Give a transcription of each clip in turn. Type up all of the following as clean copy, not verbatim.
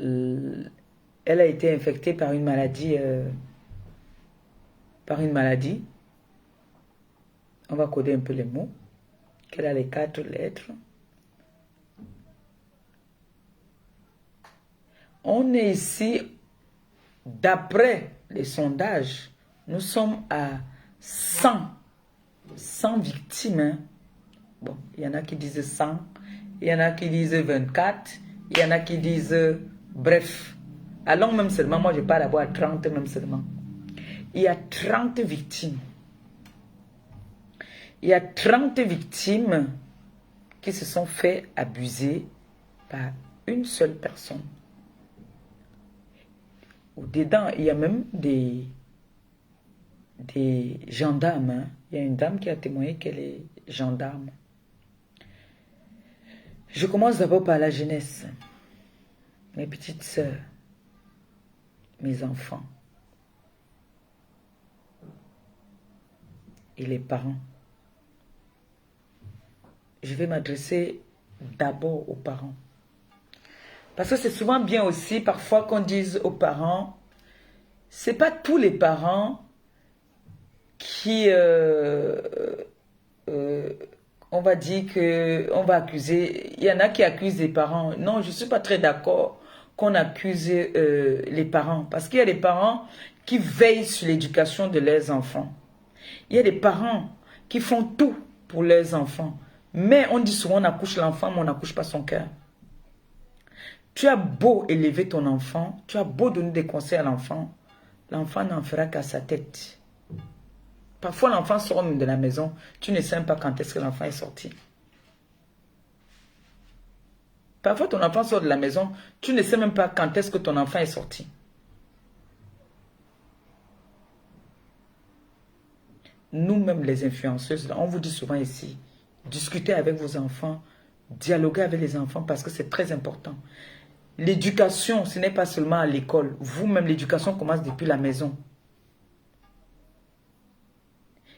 elle a été infectée par une maladie. On va coder un peu les mots. Qu'elle a les 4 lettres. On est ici, d'après les sondages, nous sommes à 100 victimes. Hein. Bon, il y en a qui disent 100, il y en a qui disent 24, il y en a qui disent, bref. Allons même seulement, moi je parle d'abord à 30 même seulement. Il y a 30 victimes. Il y a 30 victimes qui se sont fait abuser par une seule personne. Au-dedans, il y a même des gendarmes. Hein. Il y a une dame qui a témoigné qu'elle est gendarme. Je commence d'abord par la jeunesse. Mes petites sœurs, mes enfants et les parents. Je vais m'adresser d'abord aux parents. Parce que c'est souvent bien aussi, parfois, qu'on dise aux parents, c'est pas tous les parents qui, on va dire qu'on va accuser, il y en a qui accusent les parents. Non, je ne suis pas très d'accord qu'on accuse les parents. Parce qu'il y a des parents qui veillent sur l'éducation de leurs enfants. Il y a des parents qui font tout pour leurs enfants. Mais on dit souvent on accouche l'enfant, mais on n'accouche pas son cœur. Tu as beau élever ton enfant, tu as beau donner des conseils à l'enfant, l'enfant n'en fera qu'à sa tête. Parfois, l'enfant sort même de la maison, tu ne sais même pas quand est-ce que l'enfant est sorti. Parfois, ton enfant sort de la maison, tu ne sais même pas quand est-ce que ton enfant est sorti. Nous-mêmes, les influenceuses, on vous dit souvent ici, discutez avec vos enfants, dialoguez avec les enfants parce que c'est très important. L'éducation, ce n'est pas seulement à l'école. Vous-même, l'éducation commence depuis la maison.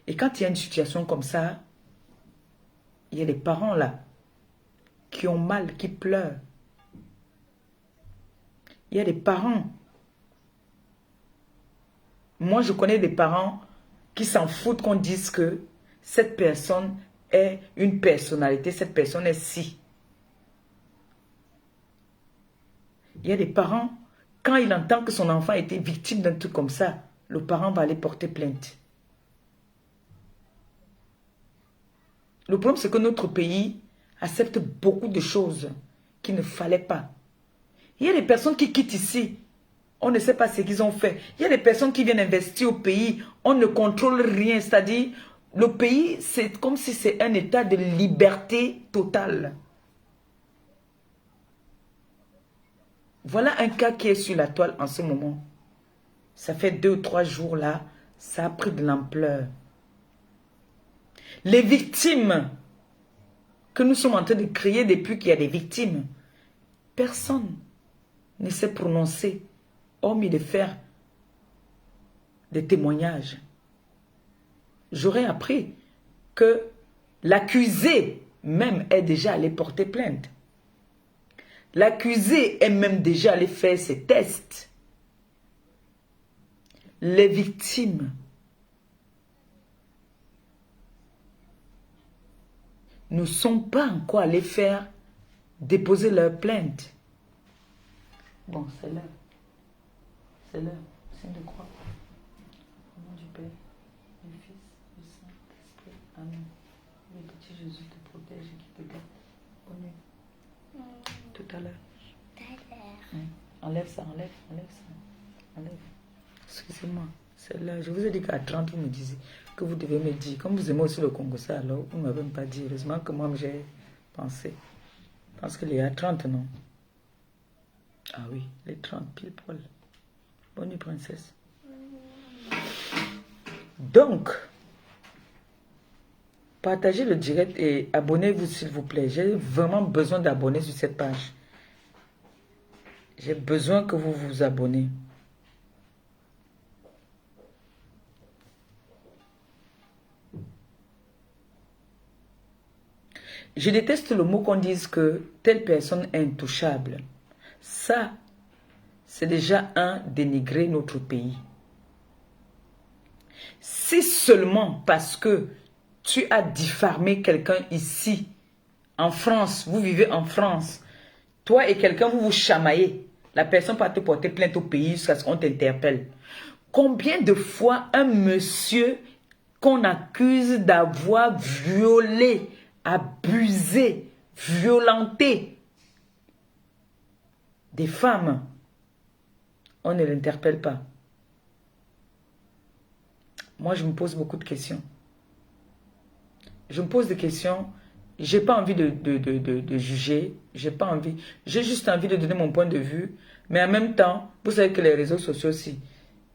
Et quand il y a une situation comme ça, il y a des parents là qui ont mal, qui pleurent. Il y a des parents. Moi, je connais des parents qui s'en foutent qu'on dise que cette personne est une personnalité, cette personne est si. Il y a des parents, quand il entend que son enfant a été victime d'un truc comme ça, le parent va aller porter plainte. Le problème, c'est que notre pays accepte beaucoup de choses qu'il ne fallait pas. Il y a des personnes qui quittent ici. On ne sait pas ce qu'ils ont fait. Il y a des personnes qui viennent investir au pays. On ne contrôle rien. C'est-à-dire, le pays, c'est comme si c'est un état de liberté totale. Voilà un cas qui est sur la toile en ce moment. Ça fait 2 ou 3 jours là. Ça a pris de l'ampleur. Les victimes que nous sommes en train de créer depuis qu'il y a des victimes, personne ne s'est prononcé, hormis de faire des témoignages. J'aurais appris que l'accusé même est déjà allé porter plainte. L'accusé est même déjà allé faire ses tests. Les victimes ne sont pas encore allés faire déposer leur plainte. Bon, c'est l'heure. C'est l'heure. Signe de croix. Au nom du Père, du Fils, du Saint-Esprit. Amen. Le petit Jésus te protège et qui te garde. Bonne nuit. Tout à l'heure. Enlève ça, enlève ça. Enlève. Excusez-moi. C'est l'heure. Je vous ai dit qu'à 30, vous me disiez que vous devez me dire. Comme vous aimez aussi le Congo, ça alors, vous ne m'avez même pas dit. Heureusement que moi, j'ai pensé. Parce qu'il est à 30, non? Ah oui, les 30 pile poil. Bonne nuit, princesse. Donc, partagez le direct et abonnez-vous s'il vous plaît. J'ai vraiment besoin d'abonnés sur cette page. J'ai besoin que vous vous abonnez. Je déteste le mot qu'on dise que telle personne est intouchable. Ça, c'est déjà dénigrer notre pays. Si seulement parce que tu as diffamé quelqu'un ici, en France, vous vivez en France, toi et quelqu'un, vous vous chamaillez, la personne va te porter plainte au pays jusqu'à ce qu'on t'interpelle. Combien de fois un monsieur qu'on accuse d'avoir violé, abusé, violenté des femmes, on ne l'interpelle pas? Moi, je me pose beaucoup de questions. Je me pose des questions. J'ai pas envie de juger. J'ai pas envie. J'ai juste envie de donner mon point de vue. Mais en même temps, vous savez que les réseaux sociaux aussi,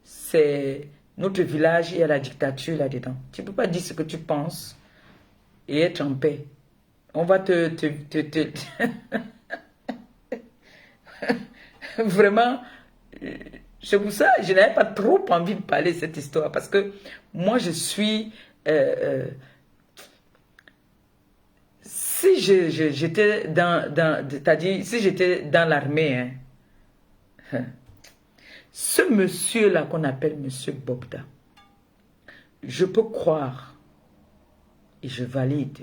c'est notre village, il y a la dictature là-dedans. Tu ne peux pas dire ce que tu penses et être en paix. On va Vraiment, c'est pour ça que je n'avais pas trop envie de parler de cette histoire. Parce que moi, je suis... si j'étais c'est-à-dire, si j'étais dans l'armée, hein, ce monsieur-là qu'on appelle Monsieur Bobda, je peux croire et je valide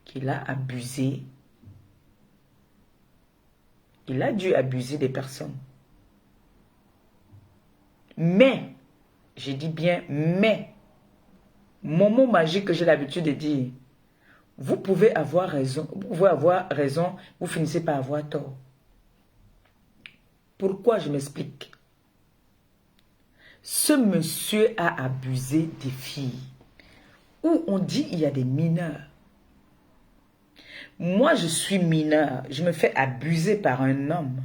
qu'il a abusé. Il a dû abuser des personnes. Mais, je dis bien mais, mon mot magique que j'ai l'habitude de dire, vous pouvez avoir raison, vous finissez par avoir tort. Pourquoi? Je m'explique. Ce monsieur a abusé des filles. Où on dit il y a des mineurs. Moi, je suis mineur. Je me fais abuser par un homme.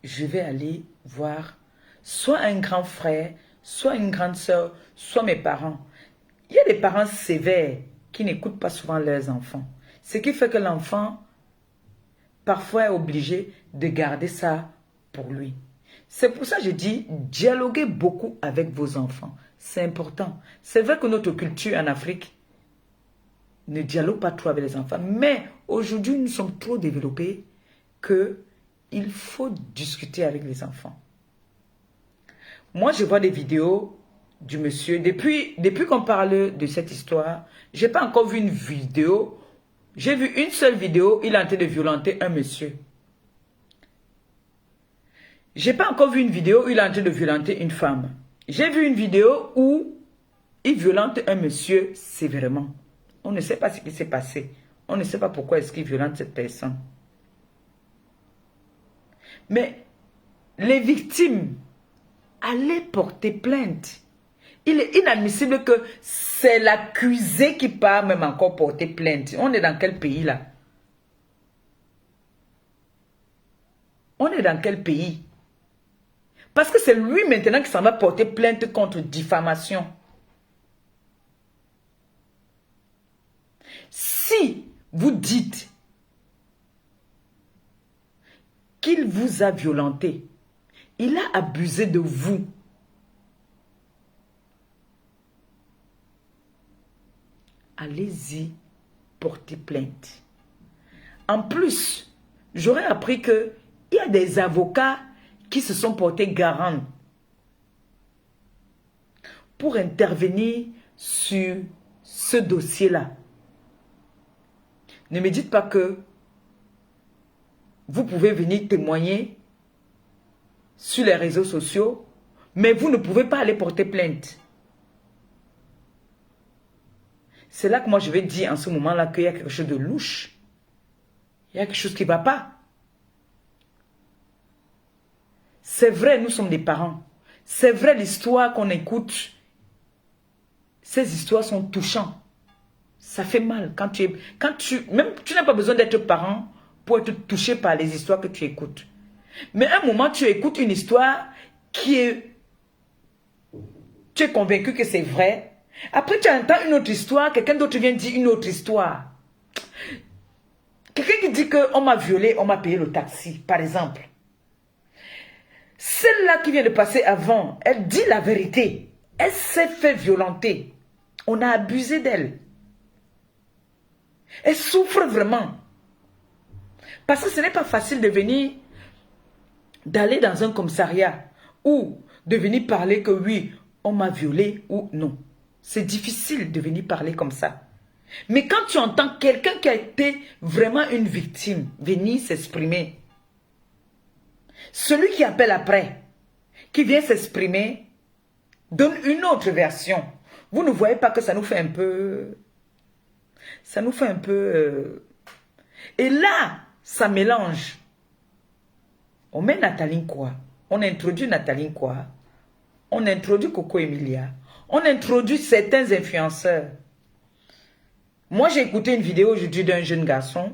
Je vais aller voir soit un grand frère, soit une grande soeur, soit mes parents. Il y a des parents sévères qui n'écoutent pas souvent leurs enfants. Ce qui fait que l'enfant, parfois, est obligé de garder ça pour lui. C'est pour ça que je dis, dialoguez beaucoup avec vos enfants. C'est important. C'est vrai que notre culture en Afrique ne dialogue pas trop avec les enfants. Mais aujourd'hui, nous sommes trop développés qu'il faut discuter avec les enfants. Moi, je vois des vidéos du monsieur. Depuis qu'on parle de cette histoire, je n'ai pas encore vu une vidéo. J'ai vu une seule vidéo, il est en train de violenter un monsieur. J'ai pas encore vu une vidéo où il est en train de violenter une femme. J'ai vu une vidéo où il violente un monsieur sévèrement. On ne sait pas ce qui s'est passé. On ne sait pas pourquoi est-ce qu'il violente cette personne. Mais les victimes, allez porter plainte. Il est inadmissible que c'est l'accusé qui part même encore porter plainte. On est dans quel pays là? On est dans quel pays? Parce que c'est lui maintenant qui s'en va porter plainte contre diffamation. Si vous dites qu'il vous a violenté, il a abusé de vous, allez-y porter plainte. En plus, j'aurais appris qu'il y a des avocats qui se sont portés garants pour intervenir sur ce dossier-là. Ne me dites pas que vous pouvez venir témoigner sur les réseaux sociaux, mais vous ne pouvez pas aller porter plainte. C'est là que moi je vais dire en ce moment-là qu'il y a quelque chose de louche. Il y a quelque chose qui ne va pas. C'est vrai, nous sommes des parents. C'est vrai, l'histoire qu'on écoute, ces histoires sont touchantes. Ça fait mal quand tu n'as pas besoin d'être parent pour être touché par les histoires que tu écoutes. Mais à un moment, tu écoutes une histoire tu es convaincu que c'est vrai. Après, tu entends une autre histoire, quelqu'un d'autre vient dire une autre histoire. Quelqu'un qui dit qu'on m'a violé, on m'a payé le taxi, par exemple. Celle-là qui vient de passer avant, elle dit la vérité. Elle s'est fait violenter. On a abusé d'elle. Elle souffre vraiment. Parce que ce n'est pas facile de venir, d'aller dans un commissariat ou de venir parler que oui, on m'a violé ou non. C'est difficile de venir parler comme ça. Mais quand tu entends quelqu'un qui a été vraiment une victime venir s'exprimer, celui qui appelle après, qui vient s'exprimer, donne une autre version. Vous ne voyez pas que ça nous fait un peu... Ça nous fait un peu... Et là, ça mélange. On met Nathalie Nkwa. On introduit Nathalie Nkwa. On introduit Coco Emilia. On introduit certains influenceurs. Moi, j'ai écouté une vidéo aujourd'hui d'un jeune garçon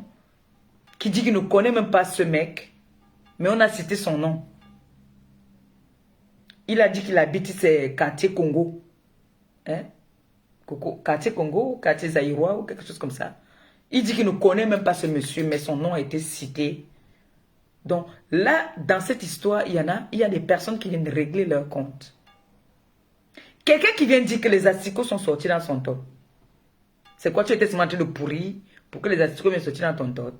qui dit qu'il ne connaît même pas ce mec, mais on a cité son nom. Il a dit qu'il habite c'est quartier Congo. Hein? Quartier Congo, quartier Zaïrois ou quelque chose comme ça. Il dit qu'il ne connaît même pas ce monsieur, mais son nom a été cité. Donc là, dans cette histoire, il y a des personnes qui viennent régler leur compte. Quelqu'un qui vient dire que les asticots sont sortis dans son top. C'est quoi, tu étais en train de pourrir pour que les asticots viennent sortir dans ton top?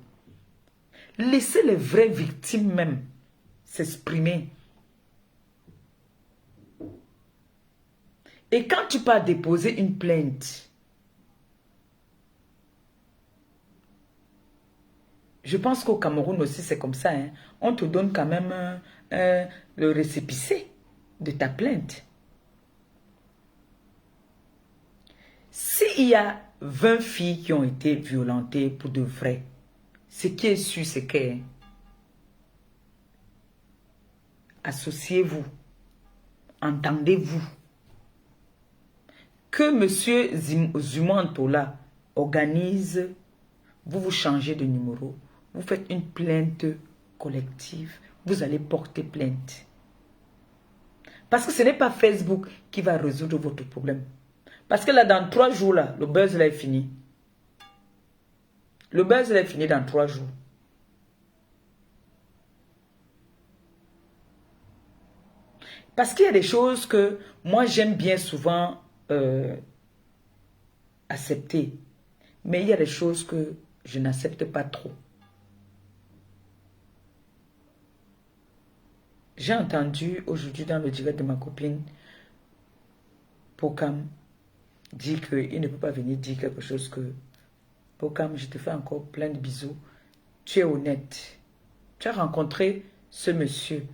Laissez les vraies victimes même s'exprimer. Et quand tu pars déposer une plainte, je pense qu'au Cameroun aussi c'est comme ça. Hein. On te donne quand même le récépissé de ta plainte. S'il y a 20 filles qui ont été violentées pour de vrai, ce qui est sûr, c'est que associez-vous, entendez-vous. Que M. Zumantola organise, vous changez de numéro, vous faites une plainte collective, vous allez porter plainte. Parce que ce n'est pas Facebook qui va résoudre votre problème. Parce que là, dans 3 jours, là, le buzz là est fini. Le buzz là est fini dans 3 jours. Parce qu'il y a des choses que moi j'aime bien souvent accepter. Mais il y a des choses que je n'accepte pas trop. J'ai entendu aujourd'hui dans le direct de ma copine, Pokam, dire qu'il ne peut pas venir dire quelque chose que... Pokam, je te fais encore plein de bisous. Tu es honnête. Tu as rencontré ce monsieur.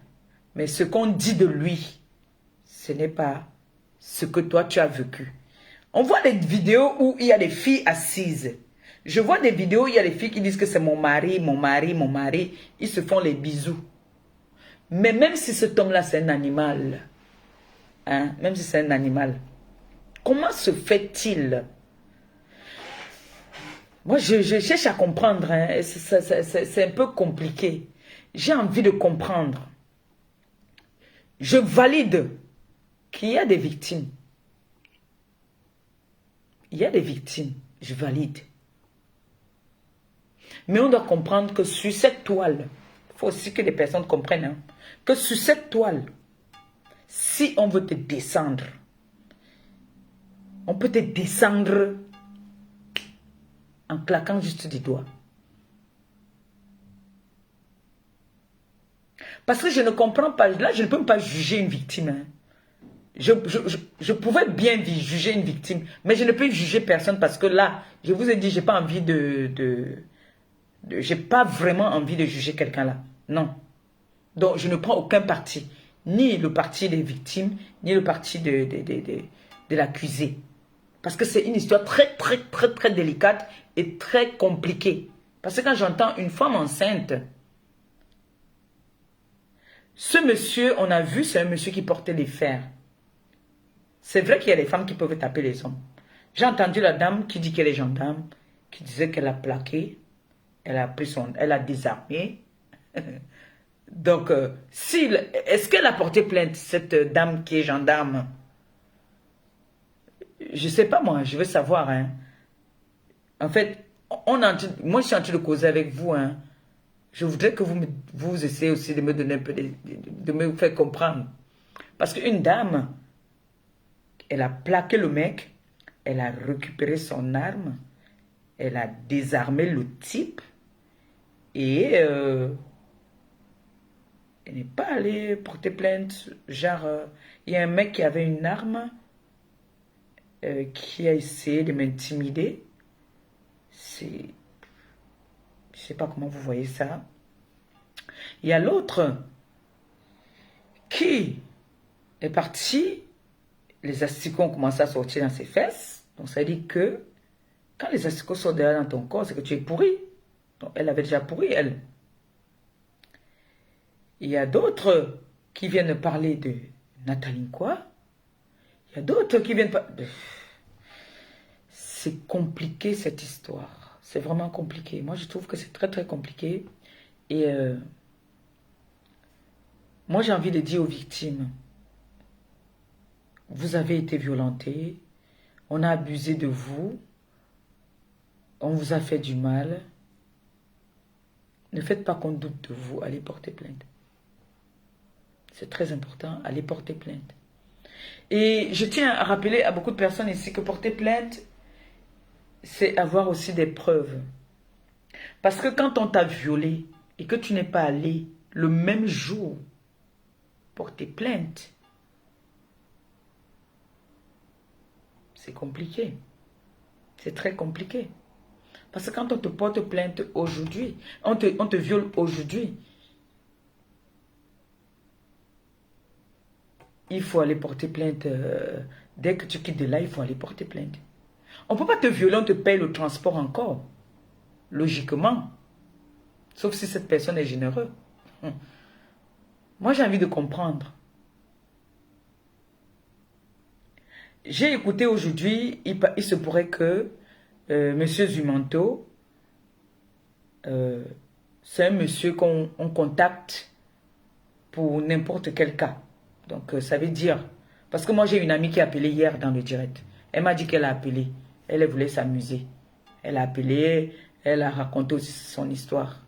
Mais ce qu'on dit de lui, ce n'est pas ce que toi tu as vécu. On voit des vidéos où il y a des filles assises. Je vois des vidéos où il y a des filles qui disent que c'est mon mari, mon mari, mon mari. Ils se font les bisous. Mais même si cet homme-là, c'est un animal, hein, même si c'est un animal, comment se fait-il? Moi, je cherche à comprendre. Hein, c'est un peu compliqué. J'ai envie de comprendre. Je valide qu'il y a des victimes. Il y a des victimes, je valide. Mais on doit comprendre que sur cette toile, il faut aussi que les personnes comprennent, hein, que sur cette toile, si on veut te descendre, on peut te descendre en claquant juste des doigts. Parce que je ne comprends pas, là je ne peux même pas juger une victime. Hein. Je pouvais bien juger une victime, mais je ne peux juger personne parce que là, je vous ai dit, j'ai pas envie j'ai pas vraiment envie de juger quelqu'un là. Non. Donc, je ne prends aucun parti. Ni le parti des victimes, ni le parti de l'accusé. Parce que c'est une histoire très, très, très, très délicate et très compliquée. Parce que quand j'entends une femme enceinte, ce monsieur, on a vu, c'est un monsieur qui portait des fers. C'est vrai qu'il y a des femmes qui peuvent taper les hommes. J'ai entendu la dame qui dit qu'elle est gendarme, qui disait qu'elle a plaqué, elle a désarmé. Donc, est-ce qu'elle a porté plainte, cette dame qui est gendarme? Je ne sais pas moi, je veux savoir. Hein. En fait, moi je suis en train de causer avec vous. Hein. Je voudrais que vous essayez aussi de me donner un peu, de me faire comprendre. Parce qu'une dame, elle a plaqué le mec, elle a récupéré son arme, elle a désarmé le type Et elle n'est pas allée porter plainte. Genre, il y a un mec qui avait une arme qui a essayé de m'intimider. C'est... Je sais pas comment vous voyez ça. Il y a l'autre qui est parti. Les asticots ont commencé à sortir dans ses fesses. Donc ça dit que quand les asticots sont derrière dans ton corps, c'est que tu es pourri. Donc elle avait déjà pourri, elle. Il y a d'autres qui viennent parler de Nathalie quoi. Il y a d'autres qui viennent parler... C'est compliqué cette histoire. C'est vraiment compliqué. Moi, je trouve que c'est très, très compliqué. Et moi, j'ai envie de dire aux victimes, vous avez été violentés, on a abusé de vous, on vous a fait du mal. Ne faites pas qu'on doute de vous, allez porter plainte. C'est très important, allez porter plainte. Et je tiens à rappeler à beaucoup de personnes ici que porter plainte, c'est avoir aussi des preuves. Parce que quand on t'a violé et que tu n'es pas allé le même jour porter plainte, c'est compliqué. C'est très compliqué. Parce que quand on te porte plainte aujourd'hui, on te viole aujourd'hui, il faut aller porter plainte. Dès que tu quittes de là, il faut aller porter plainte. On ne peut pas te violer, on te paye le transport encore. Logiquement. Sauf si cette personne est généreuse. Moi, j'ai envie de comprendre. J'ai écouté aujourd'hui, il se pourrait que Monsieur Zumanto, c'est un monsieur qu'on contacte pour n'importe quel cas. Donc, ça veut dire... Parce que moi, j'ai une amie qui a appelé hier dans le direct. Elle m'a dit qu'elle a appelé. Elle voulait s'amuser. Elle a appelé, elle a raconté aussi son histoire.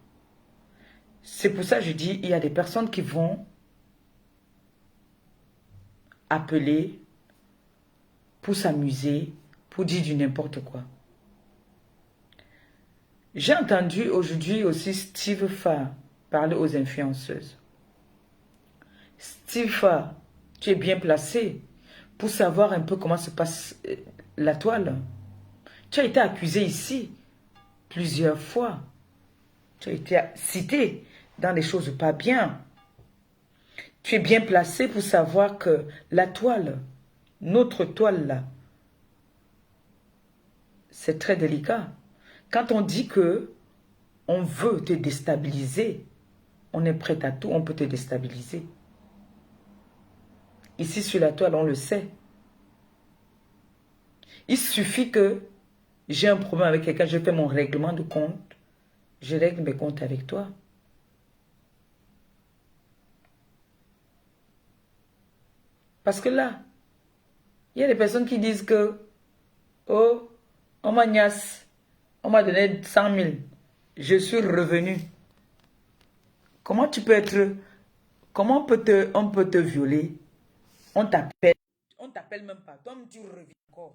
C'est pour ça que je dis, il y a des personnes qui vont appeler pour s'amuser, pour dire du n'importe quoi. J'ai entendu aujourd'hui aussi Steve Fa parler aux influenceuses. Steve Fa, tu es bien placé pour savoir un peu comment se passe la toile. Tu as été accusé ici plusieurs fois. Tu as été cité dans des choses pas bien. Tu es bien placé pour savoir que la toile, notre toile là, c'est très délicat. Quand on dit que on veut te déstabiliser, on est prêt à tout, on peut te déstabiliser. Ici sur la toile, on le sait. Il suffit que j'ai un problème avec quelqu'un, je fais mon règlement de compte, je règle mes comptes avec toi. Parce que là, il y a des personnes qui disent que, oh, on m'a gnasse, on m'a donné 100 000, je suis revenu. Comment tu peux être, comment on peut te violer? On t'appelle même pas, toi tu reviens encore.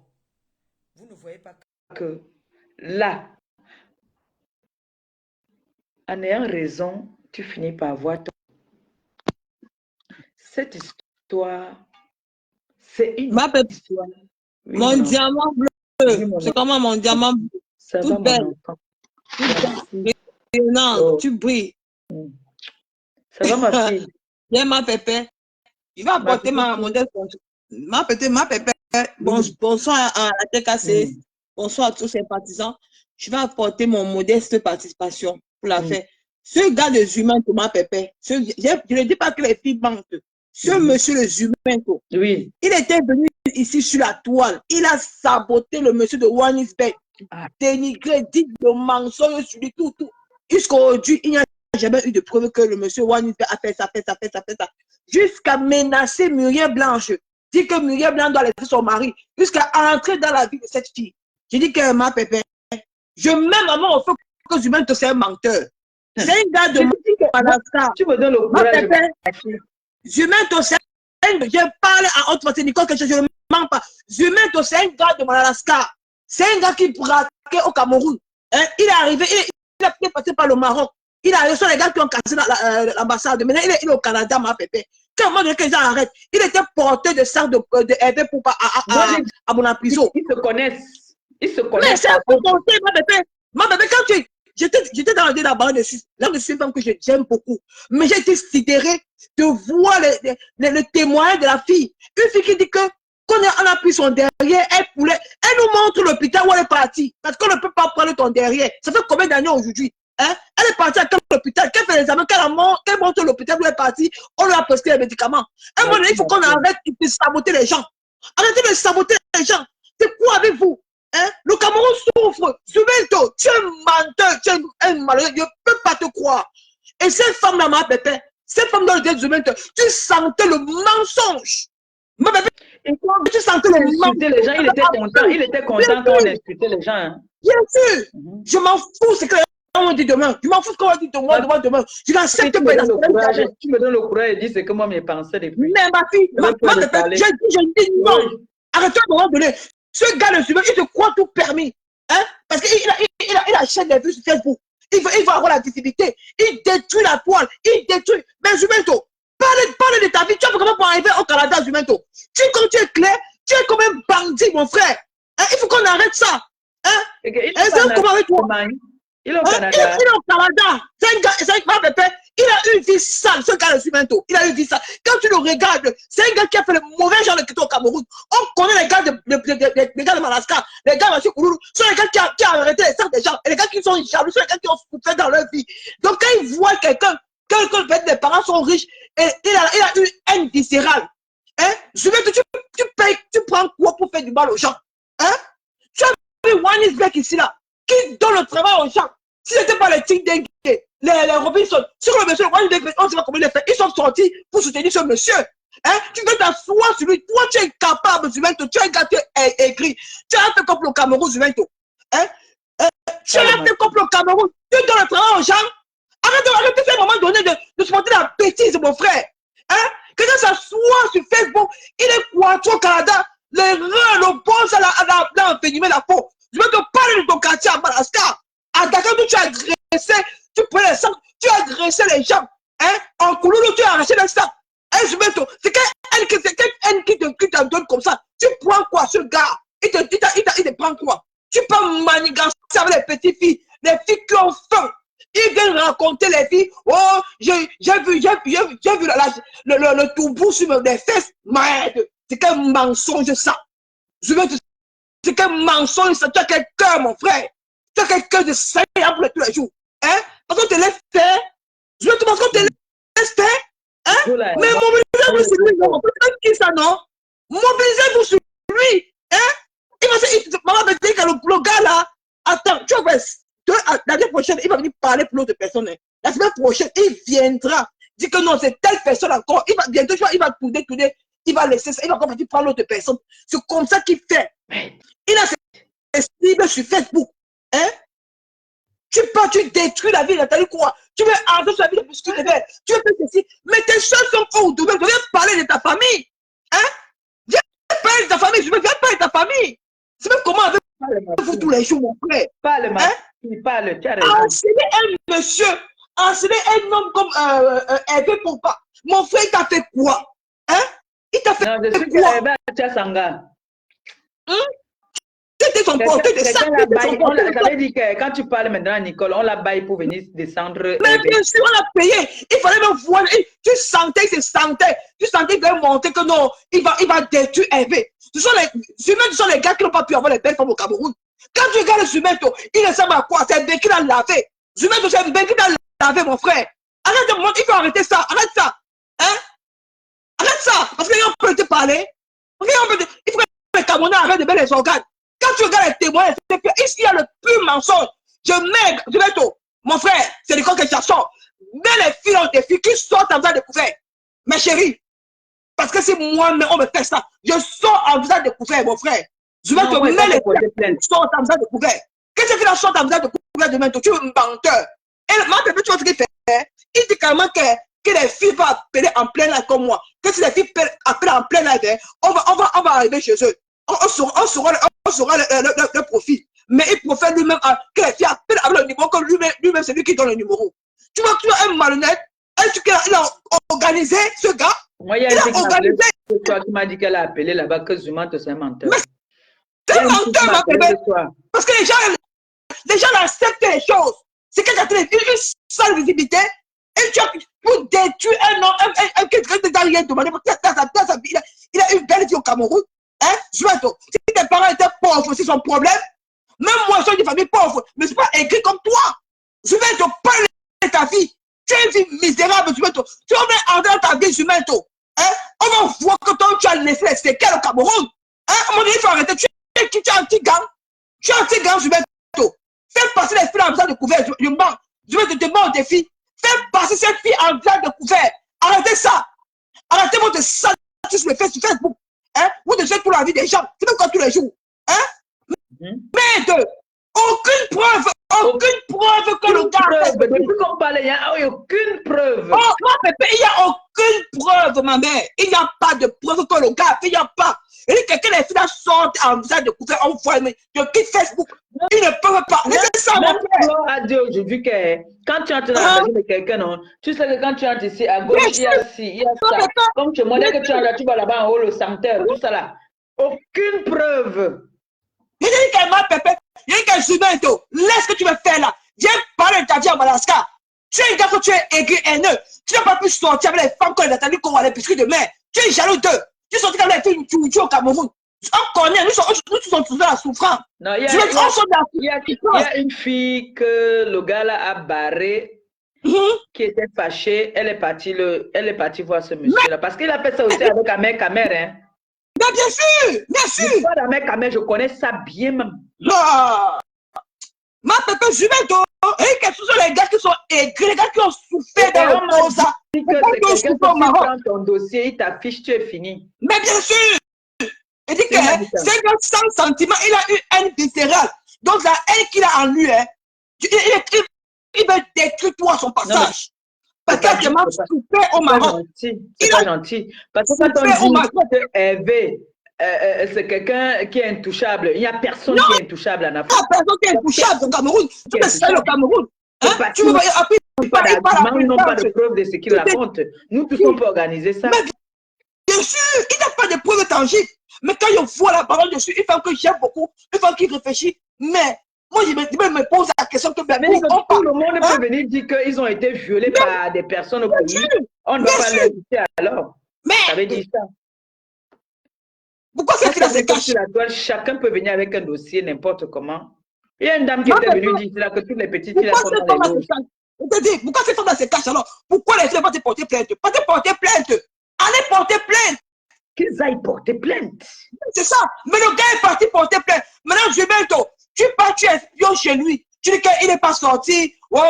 Vous ne voyez pas que là, en ayant raison, tu finis par avoir ton... Cette histoire, c'est une histoire. Oui, mon diamant bleu, oui, c'est comment mon diamant bleu? Ça Toute va, belle, mon enfant. rayonnante, tu brilles. Ça va, ma fille? Viens, ma pépé. Il va apporter ma modèle. Ma pépé. Bonsoir à la TKC. Bonsoir à tous ces partisans. Je vais apporter mon modeste participation pour la faire. Ce gars de humains, ma pépé, je ne dis pas que les filles mentent. Ce monsieur les humains, il était venu ici sur la toile. Il a saboté le monsieur de Wanisbet. Dénigré, dit de mensonges sur lui, tout. Jusqu'aujourd'hui, il n'y a jamais eu de preuve que le monsieur Wanisbet a fait ça. Jusqu'à menacer Muriel Blanche. Dit que Muriel Blanche doit laisser son mari. Jusqu'à entrer dans la vie de cette fille. Je dis que ma pépé, je mets maman au feu que Zumanto, c'est un menteur. C'est un gars de Madagascar. Tu me donnes le courage. Zumanto, c'est un gars. Je parle à haute voix, Nicole, que je ne mens pas. Zumanto, c'est un gars de Madagascar. C'est un gars qui braquait au Cameroun. Il est arrivé, il a passé par le Maroc. Ce sont les gars qui ont cassé l'ambassade. Maintenant, il est au Canada, ma pépé. Quand moi, que les gens arrêtent, il était porté de sacs de Hervé pour à mon prison. Ils se connaissent. Ils se Mais connaissent. c'est un peu porté, ma pépé. Ma pépé, quand j'étais dans la barre de Suisse, là, je suis une femme que j'aime beaucoup. Mais j'ai été sidérée de voir le témoin de la fille. Une fille qui dit que quand on a pris son derrière, elle nous montre l'hôpital où elle est partie. Parce qu'on ne peut pas prendre ton derrière. Ça fait combien d'années aujourd'hui? Hein? Elle est partie à quel hôpital? Qu'elle fait les examens? Qu'elle montre l'hôpital où elle est partie? On lui a prescrit les médicaments. À un moment donné, il faut qu'on arrête de saboter les gens. Arrêtez de saboter les gens. C'est quoi avec vous? Hein? Le Cameroun souffre. Zumento, tu es un menteur, tu es un malheureux. Je ne peux pas te croire. Et cette femme-là, ma pépé, cette femme dans le dé Zumento, tu sentais le mensonge. Ma pépé, tu sentais le mensonge. Les gens, il était content quand on insultait les gens. Hein. Bien sûr. Je m'en fous, c'est que on dit demain. Je m'en fous ce qu'on va dire demain. Je n'accepte pas. Tu me donnes le courage et dis ce que moi mes pensées depuis. Mais ma fille, je dis non. Arrête-toi de me donner. Ce gars, le suivant, il te croit tout permis. Hein? Parce qu'il achète des vues sur Facebook. Il va avoir la visibilité. Il détruit la toile. Il détruit. Mais Zumento, parle de ta vie. Tu as comment pour arriver au Canada, Zumento? Comme tu es clair, tu es comme un bandit, mon frère. Hein? Il faut qu'on arrête ça. Hein? Comment avec toi? Il est au Canada. Il est au Canada. C'est un gars, il a une vie sale, ce gars, le Zumento. Il a une vie sale. Quand tu le regardes, c'est un gars qui a fait le mauvais genre de quitter au Cameroun. On connaît les gars de Madagascar, les gars de Kouloulou. Ce sont les gars qui ont arrêté les sacs des gens. Et les gars qui sont jaloux, ce sont les gars qui ont souffert dans leur vie. Donc quand ils voient quelqu'un, les parents sont riches, et il a une haine viscérale. Hein? Zumento, tu prends quoi pour faire du mal aux gens? Hein? Tu as vu Wanisbeck ici, là, qui donne le travail aux gens. Si ce n'était pas les Ting Dengue, les Robinson, sur le monsieur, on ne sait pas comment il les fait. Ils sont sortis pour soutenir ce monsieur. Hein? Tu veux t'asseoir sur lui. Toi, tu es capable, Zumento. Tu es un gars qui est écrit. Tu as fait comme le Cameroun, Zumento. Hein? Tu as fait comme le Cameroun. Tu donnes le travail aux gens. Arrête à un moment donné de se porter la bêtise, mon frère. Hein? Quelqu'un s'assoit sur Facebook. Il est quoi, au Canada? Les reins, le bon, ça l'a envenimé la peau. Je veux te parler de ton quartier à Madagascar. À Dakar, tu as agressé, tu prenais les sacs, tu as agressé les gens. Hein? En Kouloulou, tu as arraché les sacs. Hein, c'est qu'elle qui te donne comme ça. Tu prends quoi, ce gars? Il te prend quoi? Tu peux manigancer avec les petites filles, les filles qui ont faim. Ils viennent raconter les filles. Oh, j'ai vu le toubou sur mes fesses. Merde, c'est qu'un mensonge, ça. C'est qu'un mensonge, ça. Tu as quelqu'un, mon frère. Tu as quelqu'un de sérieux pour tous les jours. Hein? Parce qu'on te laisse faire. Je veux te montrer qu'on te laisse faire. Hein? Mais mobilisez-vous sur lui, non? Peut-être qui ça, non? Mobilisez-vous sur lui. Hein? Maman me dit que le gars là, attends, tu vois, l'année prochaine, il va venir parler pour l'autre personne. Hein? La semaine prochaine, il viendra. Dit que non, c'est telle personne encore. Bientôt, il va tourner. Il va laisser ça. Il va commencer par l'autre personne. C'est comme ça qu'il fait. Il a ses cibles sur Facebook. Hein? Tu détruis la vie de Nathalie quoi? Tu veux arrêter sur la vie de Biscuit de Belle. Tu veux faire ceci. Mais tes choses sont où? Tu viens parler de ta famille. Hein? Viens parler de ta famille. Je veux bien parler de ta famille. C'est même comment avec vous tous les jours, mon frère. Parle, hein? Parle, tu as raison. Enseigner un monsieur, enseigner un homme comme Hervé Pompa. Mon frère, il t'a fait quoi? Hein? Il t'a fait quoi? Tu as Sanga. C'était son porté de ça. J'avais dit que quand tu parles maintenant à Nicole, on l'a baillé pour venir descendre. Mais bien sûr, on l'a payé. Il fallait me voir. Tu sentais qu'il devait montrer que non, il va détruire Hervé. Ce sont les gars qui n'ont pas pu avoir les belles femmes au Cameroun. Quand tu regardes le Zumento, il ressemble à quoi? C'est un bec qui l'a lavé. Zumento, c'est un bec qui l'a lavé, mon frère. Arrête de me montrer, il faut arrêter ça. Arrête ça. Hein? Arrête ça. Parce qu'il peut te parler. Il faut que les Camerounais arrêtent de mettre les organes. Quand tu regardes les témoins, ici il y a le pur mensonge. Zumento, mon frère, c'est le corps que j'assomme. Mais les filles ont des filles qui sortent en visage découvert. Mes chéris, parce que c'est moi-même, on me fait ça. Je sors en visage découvert, mon frère. Zumento, mais les filles sortent en visage découvert. Qu'est-ce que tu sortent en visage découvert, Zumento? Tu es un menteur. Et ma bébé, tu vois ce qu'il fait? Il dit carrément que les filles vont appeler en plein live comme moi. Que si les filles appellent en plein live, on va arriver chez eux. On saura le profil. Mais il préfère lui-même que les filles appellent avec le numéro, que lui-même c'est lui qui donne le numéro. Tu vois que tu as un malhonnête. Il a organisé ce gars. Moi, il y a Il une a fille organisé. qui m'a dit qu'elle a appelé là-bas que Zumanto, c'est un menteur. Mais Il y c'est a un une fille qui menteur, m'a ma appelé bébé. ce soir. Parce que les gens acceptent les choses. C'est que tu as une seule visibilité. Et tu as pour détruire un homme, quelqu'un qui n'a rien demandé. Il a une belle vie au Cameroun. Hein? Zumanto, si tes parents étaient pauvres, c'est son problème. Même moi, je suis d'une famille pauvre, mais je ne suis pas écrit comme toi. Je vais te parler de ta vie. Tu es une vie misérable, Zumanto. Tu vas entrer dans ta vie, Zumanto. Hein? On va voir que toi, tu as laissé les séquelles au Cameroun. Hein? À un moment donné, il faut arrêter. Tu es un petit gang. Tu es un petit gang, Zumanto. Fais passer les filles en faisant de couvert. Je vais te demander des filles. Fais passer ces filles en faisant de couvert. Arrêtez ça. Arrêtez votre sale sur le Facebook. Hein? Vous devez pour la vie des gens. C'est même quand tous les jours. Hein? Merde! Aucune preuve que le gars a fait. Depuis qu'on parle, il n'y a aucune preuve. Oh, ma bébé, il n'y a aucune preuve, ma mère. Il n'y a pas de preuve que le gars a fait. Il n'y a pas. Et quelqu'un des filles sortent en visage de couvert, on voit, mais de quitte Facebook. Ils ne peuvent pas. C'est ça, mon frère. A dit aujourd'hui que quand tu entres dans la maison de quelqu'un, non, tu sais que quand tu entres ici, à gauche, il y a ci, il y a ça. Comme tu me dis que tu entres, tu vas là-bas en haut, le sanctuaire, tout ça là. Aucune preuve. Il dit qu'elle m'a pépé. Il dit qu'elle est humain. Laisse ce que tu veux faire là. Viens parler de ta vie à Madagascar. Tu es un gars que tu es aigri, haineux. Tu n'as pas pu sortir avec les femmes quand elle a attendu qu'on va les biscuits de mer. Tu es jaloux d'eux. Tu es sorti avec les filles tu au Cameroun. On connaît, nous sommes tous dans la souffrance. Non, il y a une fille que le gars là a barré, qui était fâchée. Elle est partie voir ce monsieur là. Parce qu'il a fait ça aussi avec Amer Kamer. Hein. Mais bien sûr, bien sûr. L'histoire d'Amer Kamer, je connais ça bien même. Non. Ma pépé, je vais te. Et quels sont les gars qui sont aigris, les gars qui ont souffert dans le Kosa. C'est quelqu'un qui prend ton dossier, il t'affiche, tu es fini. Mais bien sûr. Il dit que c'est un sans sentiment, il a eu haine viscérale. Donc la haine qu'il a en lui, hein, il va détruire toi son passage. Parce qu'il a vraiment souffert au Maroc. C'est pas gentil. Parce que quand on dit que Hervé, c'est quelqu'un qui est intouchable. Il n'y a personne qui est intouchable en Afrique. Il n'y a personne qui est intouchable au Cameroun. Tu peux seul au Cameroun. Tu veux ils n'ont pas de preuve de ce qu'il raconte. Nous tous, on peut organiser ça. Mais bien sûr, il n'y a pas de preuve tangible. Mais quand je vois la parole dessus, il faut que j'aime beaucoup, il faut qu'il réfléchisse. Mais moi, je me pose la question que tout le monde peut venir dire qu'ils ont été violés par des personnes au pays. On ne doit pas l'inviter alors. Ça veut dire ça. Pourquoi c'est qu'il a ses caches? Chacun peut venir avec un dossier n'importe comment. Il y a une dame qui était venue dire là que toutes les petites filles sont dans les loges. Pourquoi ces femmes se cachent alors? Pourquoi les filles vont te porter plainte? Pas te porter plainte. Allez porter plainte. Qu'ils aillent porter plainte. C'est ça. Mais le gars est parti porter plainte. Maintenant, Gilberto, tu pars, tu espions chez lui. Tu dis qu'il n'est pas sorti. Ouais,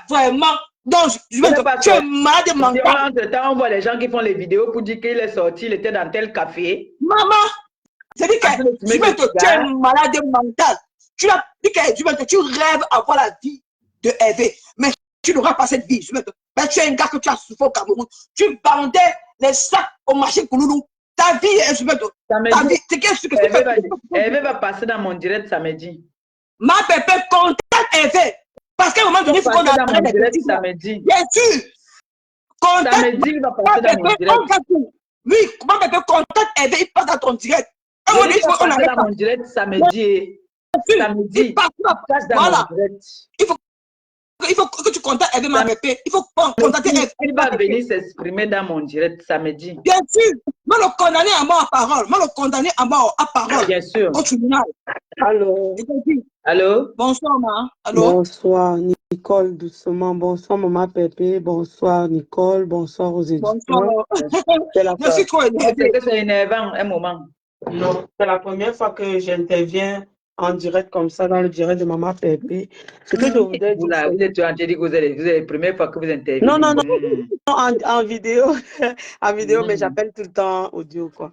vraiment. Donc, Gilberto, tu es malade mental. Entre-temps, on voit les gens qui font les vidéos pour dire qu'il est sorti, il était dans tel café. Maman, c'est dit que Gilberto, tu es malade mental. Tu rêves avoir la vie de Hervé. Mais tu n'auras pas cette vie, Gilberto. Ben, tu es un gars que tu as souffert au Cameroun. Tu vendais les sacs au marché Kouloulou. Ta vie est Gilberto. Hervé va passer dans mon direct samedi. Ma pépé, contacte Hervé. Parce qu'à un moment donné, il faut qu'on arrête les petits samedi. Bien sûr. Samedi, il va passer dans mon direct. Oui, ma pépé, contacte Hervé, il passe dans ton direct. À un moment donné, il faut qu'on arrête dans mon direct samedi. Samedi, il passe dans mon direct. Il faut que tu contactes Hervé, ma pépé. Il faut contacter Hervé. Il va venir s'exprimer dans mon direct samedi. Bien sûr. Moi, le condamner à mort à parole. Moi, le condamner à mort à parole. Bien sûr. Au tribunal. Allô. Allô. Bonsoir, ma. Allô. Bonsoir, Nicole, doucement. Bonsoir, maman Pépé. Bonsoir, Nicole. Bonsoir aux éditeurs. Bonsoir. Je suis trop énervé. C'est énervant, un moment. Non, c'est la première fois que j'interviens en direct comme ça, dans le direct de maman Pépé. Ce que je voudrais dire. Vous êtes en train de dire que vous êtes la première fois que vous intervenez. Non, en vidéo. En vidéo, mais j'appelle tout le temps audio, quoi.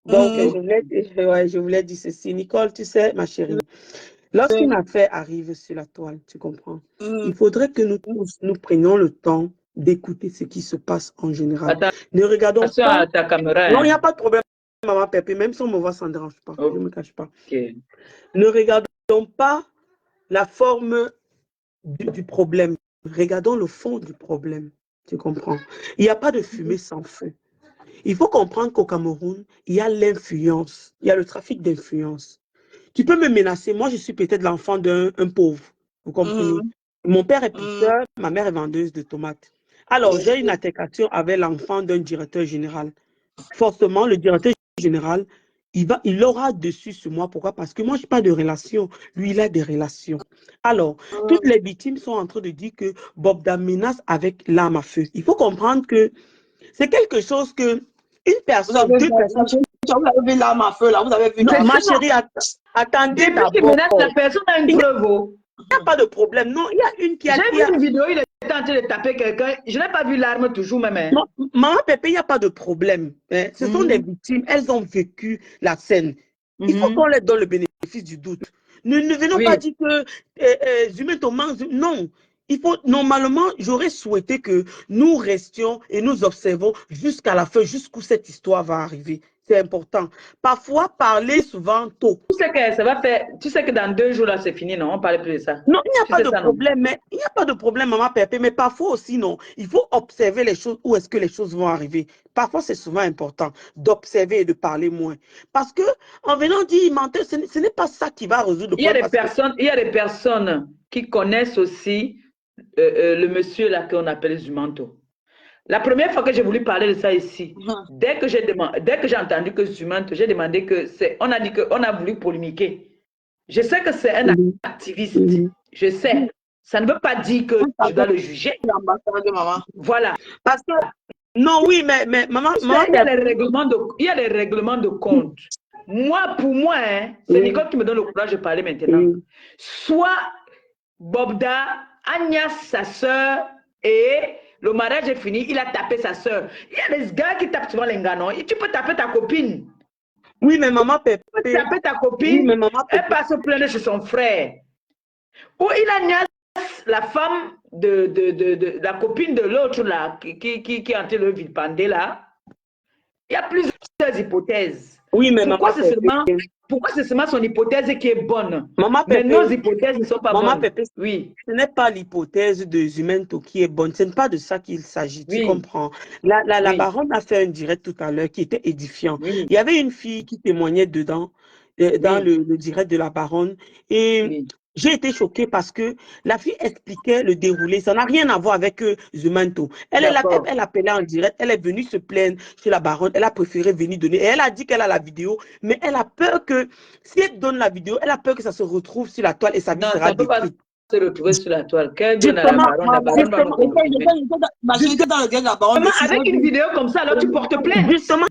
Donc, je voulais dire ceci. Nicole, tu sais, ma chérie, lorsqu'une affaire arrive sur la toile, tu comprends, il faudrait que nous tous, nous prenions le temps d'écouter ce qui se passe en général. Attends, ne regardons pas. à ta caméra, non, il n'y a pas de problème, maman Pépé, même si on me voit, ça ne dérange pas. Je ne me cache pas. Okay. Ne regardons pas la forme du problème. regardons le fond du problème. Tu comprends? Il n'y a pas de fumée sans feu. Il faut comprendre qu'au Cameroun, il y a l'influence, il y a le trafic d'influence. Tu peux me menacer. Moi, je suis peut-être l'enfant d'un pauvre. Vous comprenez? Mon père est pisseur, ma mère est vendeuse de tomates. Alors, j'ai une altercation avec l'enfant d'un directeur général. Forcément, le directeur général, il aura dessus sur moi. Pourquoi? Parce que moi, je n'ai pas de relation. Lui, il a des relations. Alors, toutes les victimes sont en train de dire que Bobda menace avec l'arme à feu. Il faut comprendre que c'est quelque chose que une personne, deux personnes. Vous avez vu l'arme à feu, là, vous avez vu. Non, ma chérie, attendez Depuis qu'il d'abord. menace la personne a une preuve. Il n'y a pas de problème. Non, il y a une qui a... J'ai vu une vidéo, il était en train de taper quelqu'un. Je n'ai pas vu l'arme toujours même. Hein. Non, maman Pépé, il n'y a pas de problème. Hein. Ce sont des victimes, elles ont vécu la scène. Il faut qu'on leur donne le bénéfice du doute. Ne venons pas dire que Zumé Thomas, non. Il faut, normalement, j'aurais souhaité que nous restions et nous observons jusqu'à la fin, jusqu'où cette histoire va arriver. C'est important. Parfois, parler souvent tôt. Tu sais que ça va faire, tu sais que dans 2 jours là, c'est fini, non? On ne parle plus de ça. Non, il n'y a pas de problème, mais il n'y a pas de problème, maman Pépé, mais parfois aussi, non. Il faut observer les choses, où est-ce que les choses vont arriver. Parfois, c'est souvent important d'observer et de parler moins. Parce que, en venant dire menteur, ce n'est pas ça qui va résoudre le problème. Il y a des personnes qui connaissent aussi le monsieur là qu'on appelle Zumanto. La première fois que j'ai voulu parler de ça ici, dès que j'ai entendu que Zumanto, j'ai demandé que on a dit qu'on a voulu polémiquer. Je sais que c'est un activiste, je sais. Ça ne veut pas dire que je dois le juger. Voilà. Parce que, non, oui, mais maman, il y a les règlements de compte. Moi, pour moi, hein, c'est Nicole qui me donne le courage de parler maintenant. Soit Bobda, Agnès, sa soeur, et le mariage est fini, il a tapé sa soeur. Il y a des gars qui tapent souvent les gars, non? Et tu peux taper ta copine. Oui, mais maman Pépé. Tu peux taper ta copine, oui, mais maman Pépé, elle passe se plaindre chez son frère. Ou il a la femme de la copine de l'autre là, qui est en train de le vilipender là. Il y a plusieurs hypothèses. Oui, mais pourquoi c'est seulement son hypothèse qui est bonne? Maman Pépé, mais nos hypothèses ne sont pas bonnes. Pépé, oui. Ce n'est pas l'hypothèse de Zumento qui est bonne. Ce n'est pas de ça qu'il s'agit. Tu comprends? La baronne a fait un direct tout à l'heure qui était édifiant. Il y avait une fille qui témoignait dedans, dans le direct de la baronne. Et j'ai été choquée parce que la fille expliquait le déroulé. Ça n'a rien à voir avec Zumento. Elle appelait en direct. Elle est venue se plaindre chez la baronne. Elle a préféré venir donner. Et elle a dit qu'elle a la vidéo. Mais elle a peur que, si elle donne la vidéo, elle a peur que ça se retrouve sur la toile et sa vie sera détruite. Se retrouver sur la toile. Avec une vidéo comme ça, alors tu portes plainte. Justement,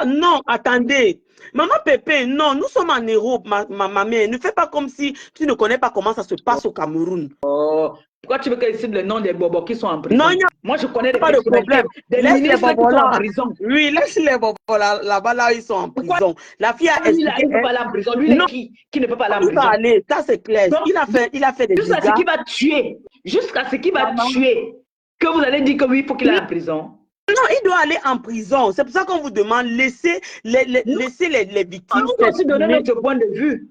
non, attendez. Maman Pépé, non, nous sommes en Europe, ma mère. Ne fais pas comme si tu ne connais pas comment ça se passe au Cameroun. Oh, pourquoi tu veux qu'elle cite le nom des bobos qui sont en prison? Non, moi je connais pas de problème. Des ministres qui sont en prison. Oui, laisse les bobos là-bas, là, ils sont en prison. La fille a expliqué. Il ne peut pas aller en prison. Lui, qui ne peut pas aller en prison. Il va aller, ça c'est clair. Donc, il a fait des jusqu'à ce qu'il va tuer. Jusqu'à ce qu'il va tuer. Que vous allez dire que oui, il faut qu'il aille en prison. Non, il doit aller en prison. C'est pour ça qu'on vous demande laisser les victimes. On doit aussi donner notre point de vue.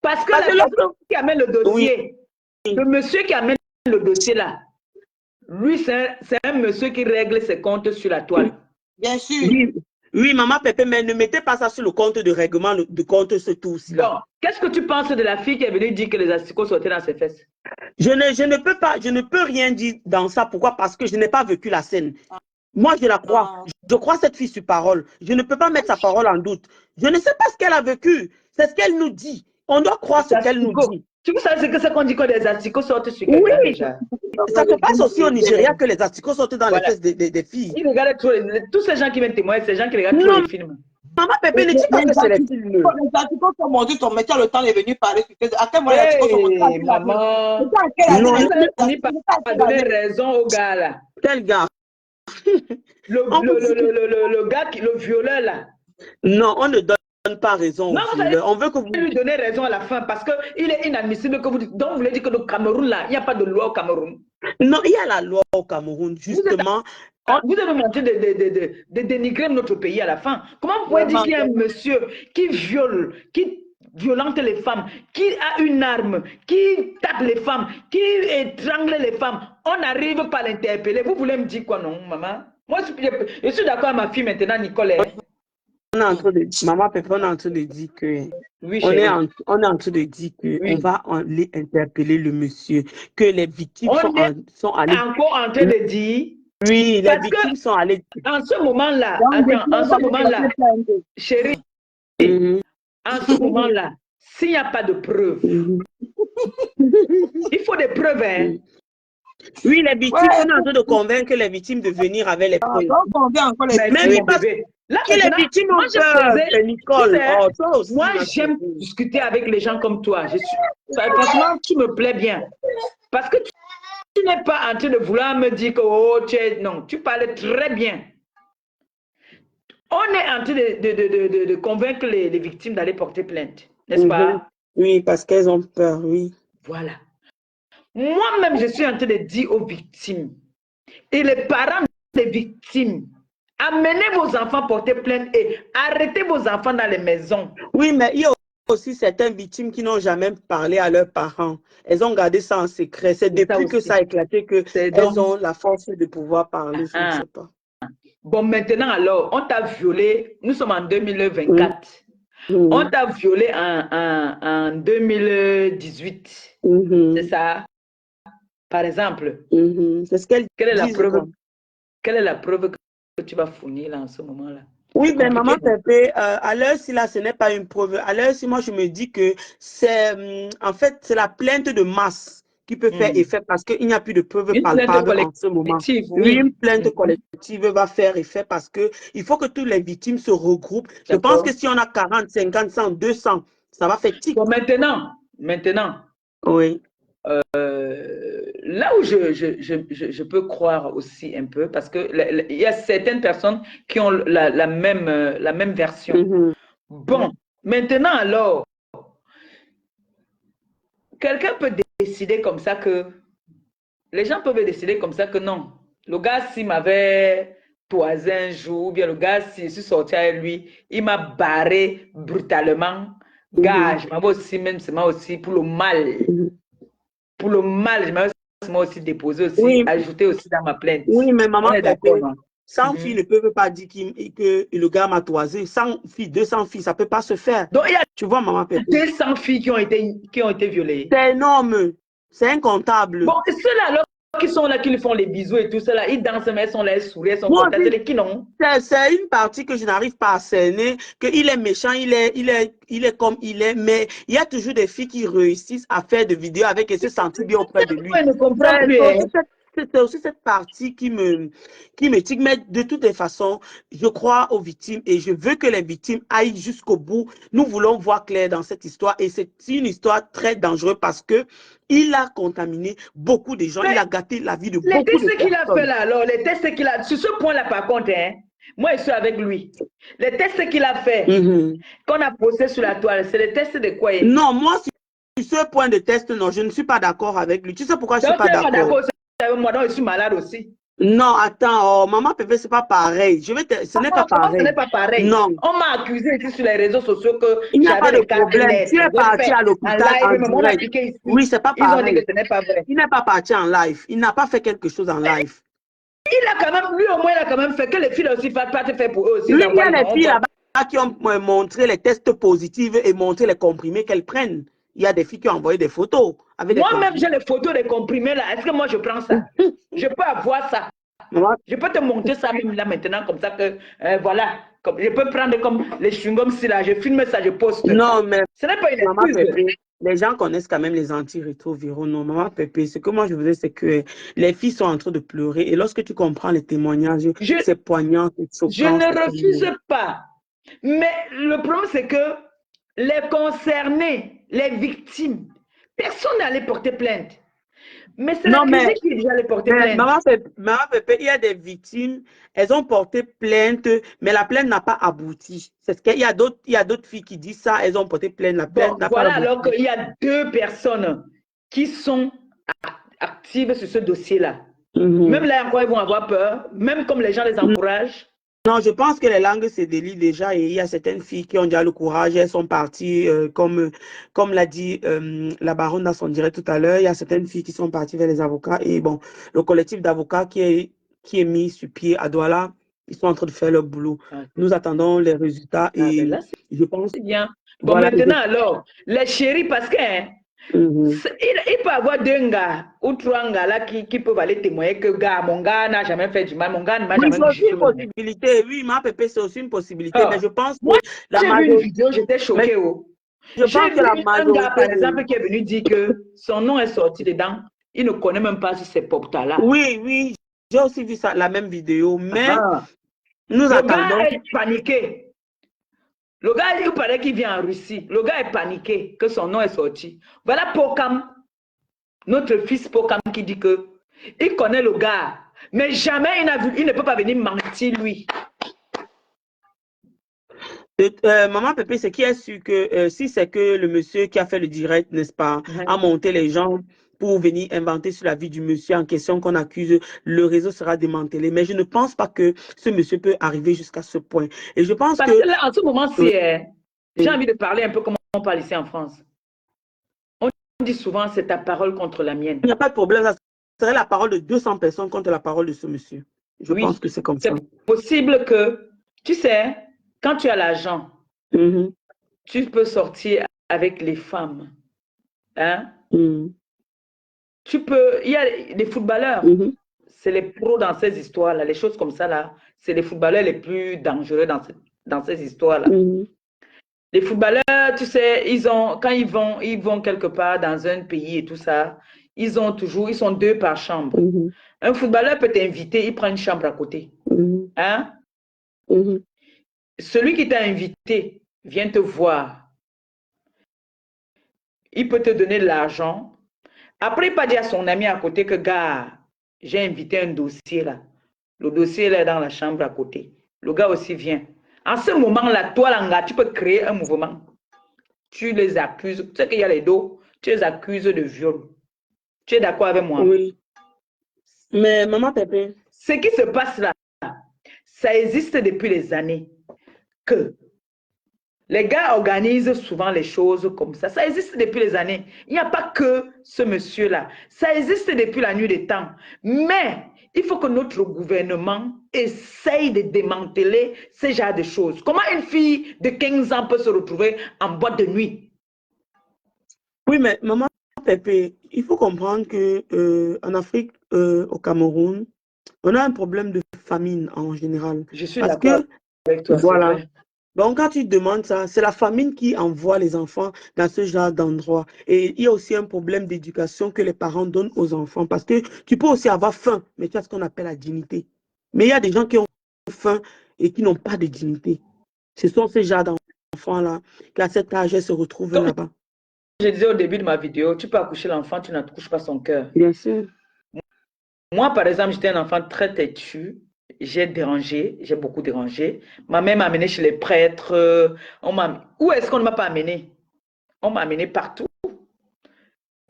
Parce que la personne qui amène le dossier, le monsieur qui amène le dossier là, lui, c'est un monsieur qui règle ses comptes sur la toile. Bien sûr. Oui, maman Pépé, mais ne mettez pas ça sur le compte de règlement de compte, ce tout-là. Bon, qu'est-ce que tu penses de la fille qui est venue dire que les asticots sortaient dans ses fesses? Je ne peux rien dire dans ça. Pourquoi? Parce que je n'ai pas vécu la scène. Moi, je la crois. Je crois cette fille sur parole. Je ne peux pas mettre sa parole en doute. Je ne sais pas ce qu'elle a vécu. C'est ce qu'elle nous dit. On doit croire ce qu'elle nous dit. Tu veux savoir ce que c'est qu'on dit que les asticots sortent sur quelqu'un déjà? Ça se passe aussi au Nigeria que les asticots sortent dans les fesses des filles. Ils regardent tous ces gens qui viennent témoigner, ces gens qui regardent tous les films. Maman Pépé, ne dis pas que c'est les films. Les asticots sont mordus, ton métier, le temps est venu parler. À quel moment les asticots sont mordus? Maman, on n'y pas donner raison au gars là. Quel gars? Le gars, le violeur là. Non, on ne donne pas raison. Non, on veut que vous lui donner raison à la fin parce qu'il est inadmissible que vous dites. Donc vous voulez dire que le Cameroun là, il n'y a pas de loi au Cameroun. Non, il y a la loi au Cameroun, justement. Vous êtes en train de dénigrer notre pays à la fin. Comment vous pouvez dire qu'il y a un monsieur qui viole, qui violente les femmes, qui a une arme, qui tape les femmes, qui étrangle les femmes, on n'arrive pas à l'interpeller. Vous voulez me dire quoi, non, maman? Moi, je suis d'accord avec ma fille maintenant, Nicole. On est en train de, maman Pépé, on est en train de dire que Oui, on chérie. est en train de dire que Oui. on va aller interpeller le monsieur, que les victimes sont allées. Encore en train de dire. Oui, les victimes sont allées. En ce moment-là, en ce moment-là, chérie, en ce moment-là, s'il n'y a pas de preuves, il faut des preuves, hein. Oui, les victimes, on est en train de convaincre les victimes de venir avec les preuves. Même là, les victimes ont peur, Nicole. Moi, j'aime discuter avec les gens comme toi. Franchement, tu me plais bien. Parce que tu n'es pas en train de vouloir me dire que oh, non, tu parles très bien. On est en train de convaincre les victimes d'aller porter plainte, n'est-ce pas? Oui, parce qu'elles ont peur, oui. Voilà. Moi-même, je suis en train de dire aux victimes et les parents des victimes, amenez vos enfants porter plainte et arrêtez vos enfants dans les maisons. Oui, mais il y a aussi certaines victimes qui n'ont jamais parlé à leurs parents. Elles ont gardé ça en secret. C'est depuis que ça a éclaté qu'elles ont la force de pouvoir parler. Je ne sais pas. Bon, maintenant alors, on t'a violé. Nous sommes en 2024. On t'a violé en 2018. C'est ça? Par exemple. C'est ce qu'elle dit. Quelle est la preuve que tu vas fournir là, en ce moment-là? Oui, mais maman Pépé, à l'heure si là, ce n'est pas une preuve. À l'heure si moi, je me dis que c'est en fait, c'est la plainte de masse qui peut faire effet parce qu'il n'y a plus de preuves palpables en ce moment. Oui, une plainte collective va faire effet parce qu'il faut que toutes les victimes se regroupent. Je pense que si on a 40, 50, 100, 200, ça va faire tic. Bon, maintenant. Oui. Là où je peux croire aussi un peu, parce qu'il y a certaines personnes qui ont la même version. Bon, maintenant alors, quelqu'un peut décider comme ça que, les gens peuvent décider comme ça que non, le gars s'il m'avait toisé un jour, ou bien le gars s'il suis sorti avec lui, il m'a barré brutalement, gars, je m'avais aussi, même c'est moi aussi, pour le mal. Pour le mal, je m'avais aussi déposé aussi, ajouté aussi dans ma plainte. Oui, mais maman, 100 filles ne peuvent pas dire que le gars m'a toisé. 100 filles, 200 filles, ça ne peut pas se faire. Donc, il y a, tu vois, maman, 200 filles qui ont été violées. C'est énorme. C'est incontable. Bon, ceux-là, alors, qui sont là, qui lui font les bisous et tout cela, ils dansent, mais elles sont là, elles sourient, elles sont contentes. C'est qui non? C'est une partie que je n'arrive pas à cerner, qu'il est méchant, il est comme il est, mais il y a toujours des filles qui réussissent à faire des vidéos avec et se sentir bien auprès de lui. Je ne comprends plus. C'est aussi cette partie qui me tique, mais de toutes les façons, je crois aux victimes et je veux que les victimes aillent jusqu'au bout. Nous voulons voir clair dans cette histoire et c'est une histoire très dangereuse parce que il a contaminé beaucoup de gens, il a gâté la vie de beaucoup de personnes. Les tests qu'il a fait là, alors, les tests qu'il a, sur ce point-là par contre, hein, moi je suis avec lui. Les tests qu'il a fait, qu'on a posé sur la toile, c'est les tests de quoi? Non, moi, sur ce point de test, non, je ne suis pas d'accord avec lui. Tu sais pourquoi je ne suis pas d'accord? Moi, non, je suis malade aussi. Non, attends, maman Pépé, c'est pas pareil. Ce n'est pas pareil. Ce n'est pas pareil. Non. On m'a accusé ici sur les réseaux sociaux que il n'y a pas de problème. Tu es parti à l'hôpital en direct. Oui, c'est pas pareil. Ils ont dit que ce n'est pas vrai. Il n'est pas parti en live. Il n'a pas fait quelque chose en live. Il a quand même, lui au moins, il a quand même fait que les filles aussi pas fait pour eux aussi. Oui, il y a les filles là-bas qui ont montré les tests positifs et montré les comprimés qu'elles prennent. Il y a des filles qui ont envoyé des photos. Moi-même, j'ai les photos des comprimés là. Est-ce que moi, je prends ça? Je peux avoir ça. Je peux te montrer ça même là maintenant, comme ça que, voilà. Je peux prendre comme les chewing-gums si là, je filme ça, je poste. Non, mais ce n'est pas une excuse. Les gens connaissent quand même les antirétroviraux. Non, maman Pépé, ce que moi je veux dire, c'est que les filles sont en train de pleurer. Et lorsque tu comprends les témoignages, c'est poignant, c'est choquant. Je ne refuse pas. Mais le problème, c'est que les concernés, les victimes, personne n'allait porter plainte. Mais c'est l'accusé qui est déjà allé porter plainte. Maman Pépé, il y a des victimes, elles ont porté plainte, mais la plainte n'a pas abouti. C'est ce qu'il y a d'autres filles qui disent ça, elles ont porté plainte, la plainte n'a pas abouti. Alors qu'il y a 2 personnes qui sont actives sur ce dossier-là. Même là encore, ils vont avoir peur, même comme les gens les encouragent. Non, je pense que les langues se délient déjà et il y a certaines filles qui ont déjà le courage, elles sont parties, comme l'a dit la baronne dans son direct tout à l'heure, il y a certaines filles qui sont parties vers les avocats et bon, le collectif d'avocats qui est mis sur pied à Douala, ils sont en train de faire leur boulot. Ah, Nous attendons les résultats ben et là, je pense, c'est bien. Bon, voilà. maintenant, alors, les chéris, parce que hein, il peut y avoir deux gars ou trois gars là qui peuvent aller témoigner que mon gars n'a jamais fait du mal, mon gars ne m'a Oui, jamais c'est aussi touché une sur le nez. possibilité. Oui, ma pépé, c'est aussi une possibilité. Mais Ah, je pense que moi, la j'ai vu une majorité, vidéo, j'étais mais choquée. Oh. je J'ai pense que vu la un gars, majorité par de... exemple, qui est venu dire que son nom est sorti dedans. Il ne connaît même pas si c'est Popta-là. Oui, oui, j'ai aussi vu ça, la même vidéo, mais Ah. nous Le gars attendons. est paniqué. Le gars, il paraît qu'il vient en Russie. Le gars est paniqué que son nom est sorti. Voilà Pokam, notre fils Pokam, qui dit que il connaît le gars, mais jamais il ne peut pas venir mentir lui. Maman Pépé, c'est qui est sûr que si c'est que le monsieur qui a fait le direct, n'est-ce pas, a monté les gens pour venir inventer sur la vie du monsieur en question qu'on accuse, le réseau sera démantelé. Mais je ne pense pas que ce monsieur peut arriver jusqu'à ce point. Et je pense Parce que... que là, en ce moment-ci, j'ai envie de parler un peu comme on parle ici en France. On dit souvent, c'est ta parole contre la mienne. Il n'y a pas de problème, ça serait la parole de 200 personnes contre la parole de ce monsieur. Je pense que c'est comme ça. C'est possible que, tu sais, quand tu as l'argent, tu peux sortir avec les femmes. Hein? Tu peux, il y a des footballeurs, c'est les pros dans ces histoires-là, les choses comme ça, là, c'est les footballeurs les plus dangereux dans ces histoires-là. Les footballeurs, tu sais, quand ils vont quelque part dans un pays et tout ça, ils sont deux par chambre. Un footballeur peut t'inviter, il prend une chambre à côté. Hein? Celui qui t'a invité vient te voir. Il peut te donner de l'argent. Après, il peut dire à son ami à côté que, gars, j'ai invité un dossier là. Le dossier là est dans la chambre à côté. Le gars aussi vient. En ce moment-là, toi, là, tu peux créer un mouvement. Tu les accuses. Tu sais qu'il y a les dos. Tu les accuses de viol. Tu es d'accord avec moi? Oui. Mais maman Pépé. Ce qui se passe là, ça existe depuis des années. Que les gars organisent souvent les choses comme ça. Ça existe depuis les années. Il n'y a pas que ce monsieur-là. Ça existe depuis la nuit des temps. Mais il faut que notre gouvernement essaye de démanteler ce genre de choses. Comment une fille de 15 ans peut se retrouver en boîte de nuit? Oui, mais maman Pépé, il faut comprendre que en Afrique, au Cameroun, on a un problème de famine en général. Je suis Parce d'accord que, avec toi, voilà. c'est vrai. Donc, quand tu demandes ça, c'est la famine qui envoie les enfants dans ce genre d'endroit. Et il y a aussi un problème d'éducation que les parents donnent aux enfants. Parce que tu peux aussi avoir faim, mais tu as ce qu'on appelle la dignité. Mais il y a des gens qui ont faim et qui n'ont pas de dignité. Ce sont ces genres d'enfants-là qui, à cet âge, se retrouvent Comme là-bas. je disais au début de ma vidéo, tu peux accoucher l'enfant, tu n'accouches pas son cœur. Bien sûr. Moi, par exemple, j'étais un enfant très têtu. J'ai dérangé, j'ai beaucoup dérangé. Ma mère m'a amené chez les prêtres. Où est-ce qu'on ne m'a pas amené? On m'a amené partout.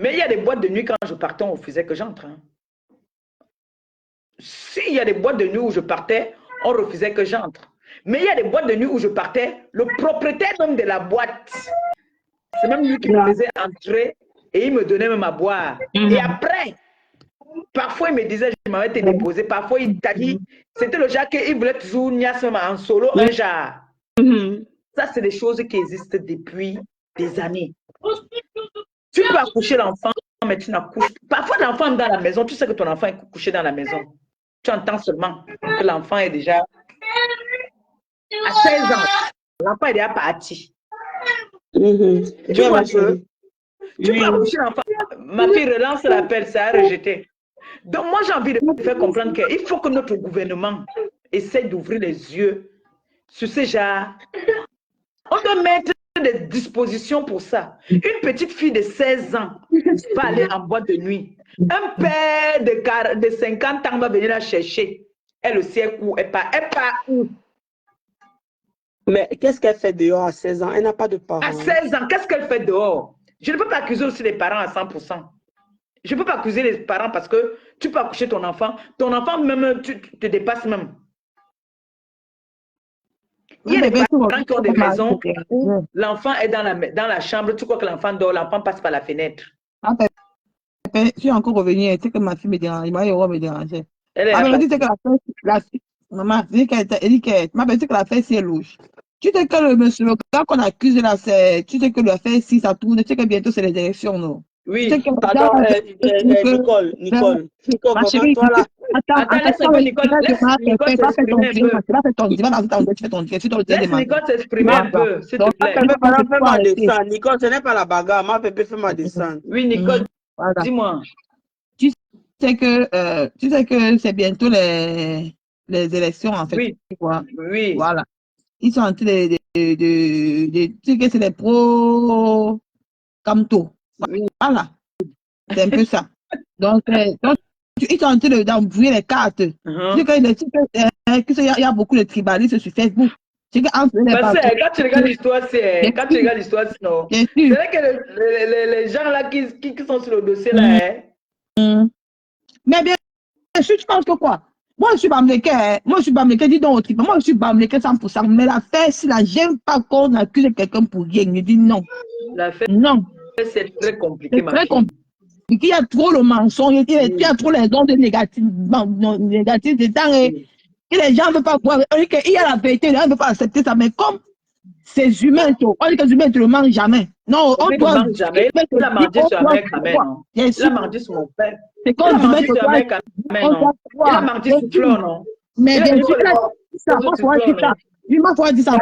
Mais il y a des boîtes de nuit, quand je partais, on refusait que j'entre. Hein. S'il y a des boîtes de nuit où je partais, on refusait que j'entre. Mais il y a des boîtes de nuit où je partais, le propriétaire même de la boîte, c'est même lui qui me faisait entrer et il me donnait même à boire. Et après, parfois il me disait, je m'avais été déposé. Parfois il t'a dit, c'était le genre qu'il voulait toujours niasse en solo, un genre. Ça, c'est des choses qui existent depuis des années. Tu peux accoucher l'enfant, mais tu n'accouches pas. Parfois, l'enfant est dans la maison, tu sais que ton enfant est couché dans la maison. Tu entends seulement que l'enfant est déjà à 16 ans. L'enfant est déjà parti. Tu vois que tu peux accoucher l'enfant. Ma fille relance l'appel, ça a rejeté. Donc, moi, j'ai envie de faire comprendre qu'il faut que notre gouvernement essaie d'ouvrir les yeux sur ces genres. On doit mettre des dispositions pour ça. Une petite fille de 16 ans va aller en boîte de nuit. Un père de 50 ans va venir la chercher. Elle aussi est où? Elle part où? Mais qu'est-ce qu'elle fait dehors à 16 ans? Elle n'a pas de parents. À 16 ans, qu'est-ce qu'elle fait dehors? Je ne peux pas accuser aussi les parents à 100%. Je ne peux pas accuser les parents parce que tu peux accoucher ton enfant même te dépasse même. Il y a des bébé, parents qui ont des maisons où ouais. l'enfant est dans la chambre, tu crois que l'enfant dort, l'enfant passe par la fenêtre. Ah, je suis encore revenue, tu sais que ma fille me dérange, me dérangeait. Elle est Ma là, belle dit que maman, elle dit que ma belle dit que l'affaire c'est louche. Tu sais que le monsieur, le gars qu'on accuse là, tu sais que l'affaire si ça tourne, tu sais que bientôt c'est les élections, non? Tu sais oui. que Pardon, Nicole, ma vraiment, chérie, toi là. Attends, laisse un peu Nicole, laisse Nicole s'exprimer un peu. tu vas faire ton direct, tu fais ton direct, tu dois te Laisse demander. Nicole s'exprimer un peu, s'il te Donc, plaît. Bébé, je fais ma dois arrêter. descente. Nicole, ce n'est pas la bagarre. Ma bébé, fais ma descente. Oui, Nicole, Voilà. dis-moi. Tu tu sais que c'est bientôt les élections, en fait. Oui, Tu vois. oui. Voilà. Ils sont en train tu sais que c'est les pro-Camto. Oui. Voilà. C'est un peu ça. Donc, ils sont en train d'embrouiller les cartes. Tu sais qu'il y a beaucoup de tribalistes sur Facebook. Tu sais qu'entre les Parce partis. que quand tu regardes l'histoire, quand tu regardes l'histoire, non. Bien C'est sûr. vrai que les gens là qui sont sur le dossier là, hein. Mais bien sûr, tu penses que quoi? Moi, je suis Bamléké, moi, je suis Bamléké, dis donc au tribunal. Moi, je suis Bamléké 100%. Mais l'affaire, si là, j'aime pas qu'on accuse quelqu'un pour rien, je dis non. L'affaire, Non. c'est très compliqué, C'est ma très fille. compliqué. Il y a trop le mensonge, il y a trop les ondes négatives, négatives dedans. Et les gens ne veulent pas voir. Il y a la vérité, les gens ne veulent pas accepter ça. Mais comme c'est humain, on dit que les humains ne le mangent jamais. Non, on Il ne doit. mange jamais. Il a mangé sur la mère quand même, non? Il a mangé sur mon père. C'est Il a comme mangé sur la mère quand même, non? Il a mangé sur Flore, non? Mais bien sûr, ça, Sur moi, Flore, non? lui, moi, faut dire ça.